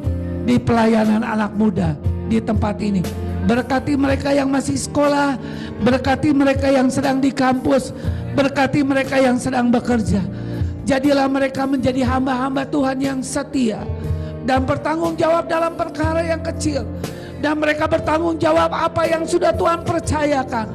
di pelayanan anak muda di tempat ini. Berkati mereka yang masih sekolah, berkati mereka yang sedang di kampus, berkati mereka yang sedang bekerja. Jadilah mereka menjadi hamba-hamba Tuhan yang setia dan bertanggung jawab dalam perkara yang kecil. Dan mereka bertanggung jawab apa yang sudah Tuhan percayakan,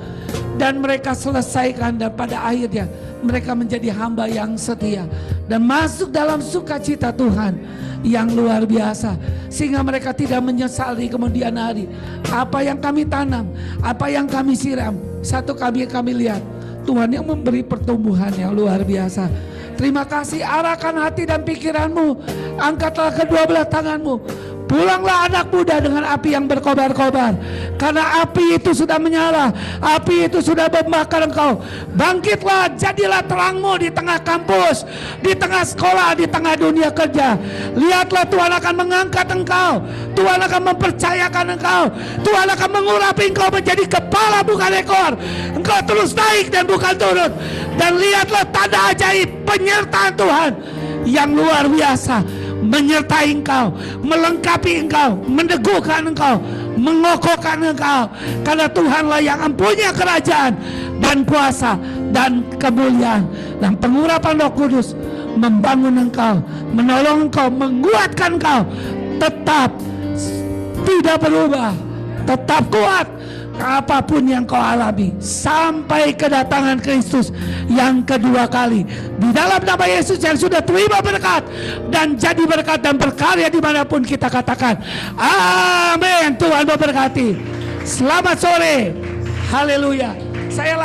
dan mereka selesaikan, dan pada akhirnya mereka menjadi hamba yang setia dan masuk dalam sukacita Tuhan yang luar biasa, sehingga mereka tidak menyesal di kemudian hari. Apa yang kami tanam, apa yang kami siram, satu kami lihat Tuhan yang memberi pertumbuhan yang luar biasa. Terima kasih. Arahkan hati dan pikiranmu, angkatlah kedua belah tanganmu. Pulanglah anak muda dengan api yang berkobar-kobar, karena api itu sudah menyala, api itu sudah membakar engkau. Bangkitlah, jadilah terangmu di tengah kampus, di tengah sekolah, di tengah dunia kerja. Lihatlah, Tuhan akan mengangkat engkau, Tuhan akan mempercayakan engkau, Tuhan akan mengurapi engkau menjadi kepala bukan ekor. Engkau terus naik dan bukan turun. Dan lihatlah tanda ajaib penyertaan Tuhan yang luar biasa menyertai engkau, melengkapi engkau, meneguhkan engkau, mengokohkan engkau. Karena Tuhanlah yang mempunyai kerajaan dan kuasa dan kemuliaan, dan pengurapan Roh Kudus membangun engkau, menolong engkau, menguatkan engkau, tetap tidak berubah, tetap kuat apapun yang kau alami sampai kedatangan Kristus yang kedua kali. Di dalam nama Yesus yang sudah terima berkat dan jadi berkat dan berkarya dimanapun kita katakan amin. Tuhan memberkati. Selamat sore. Haleluya. Saya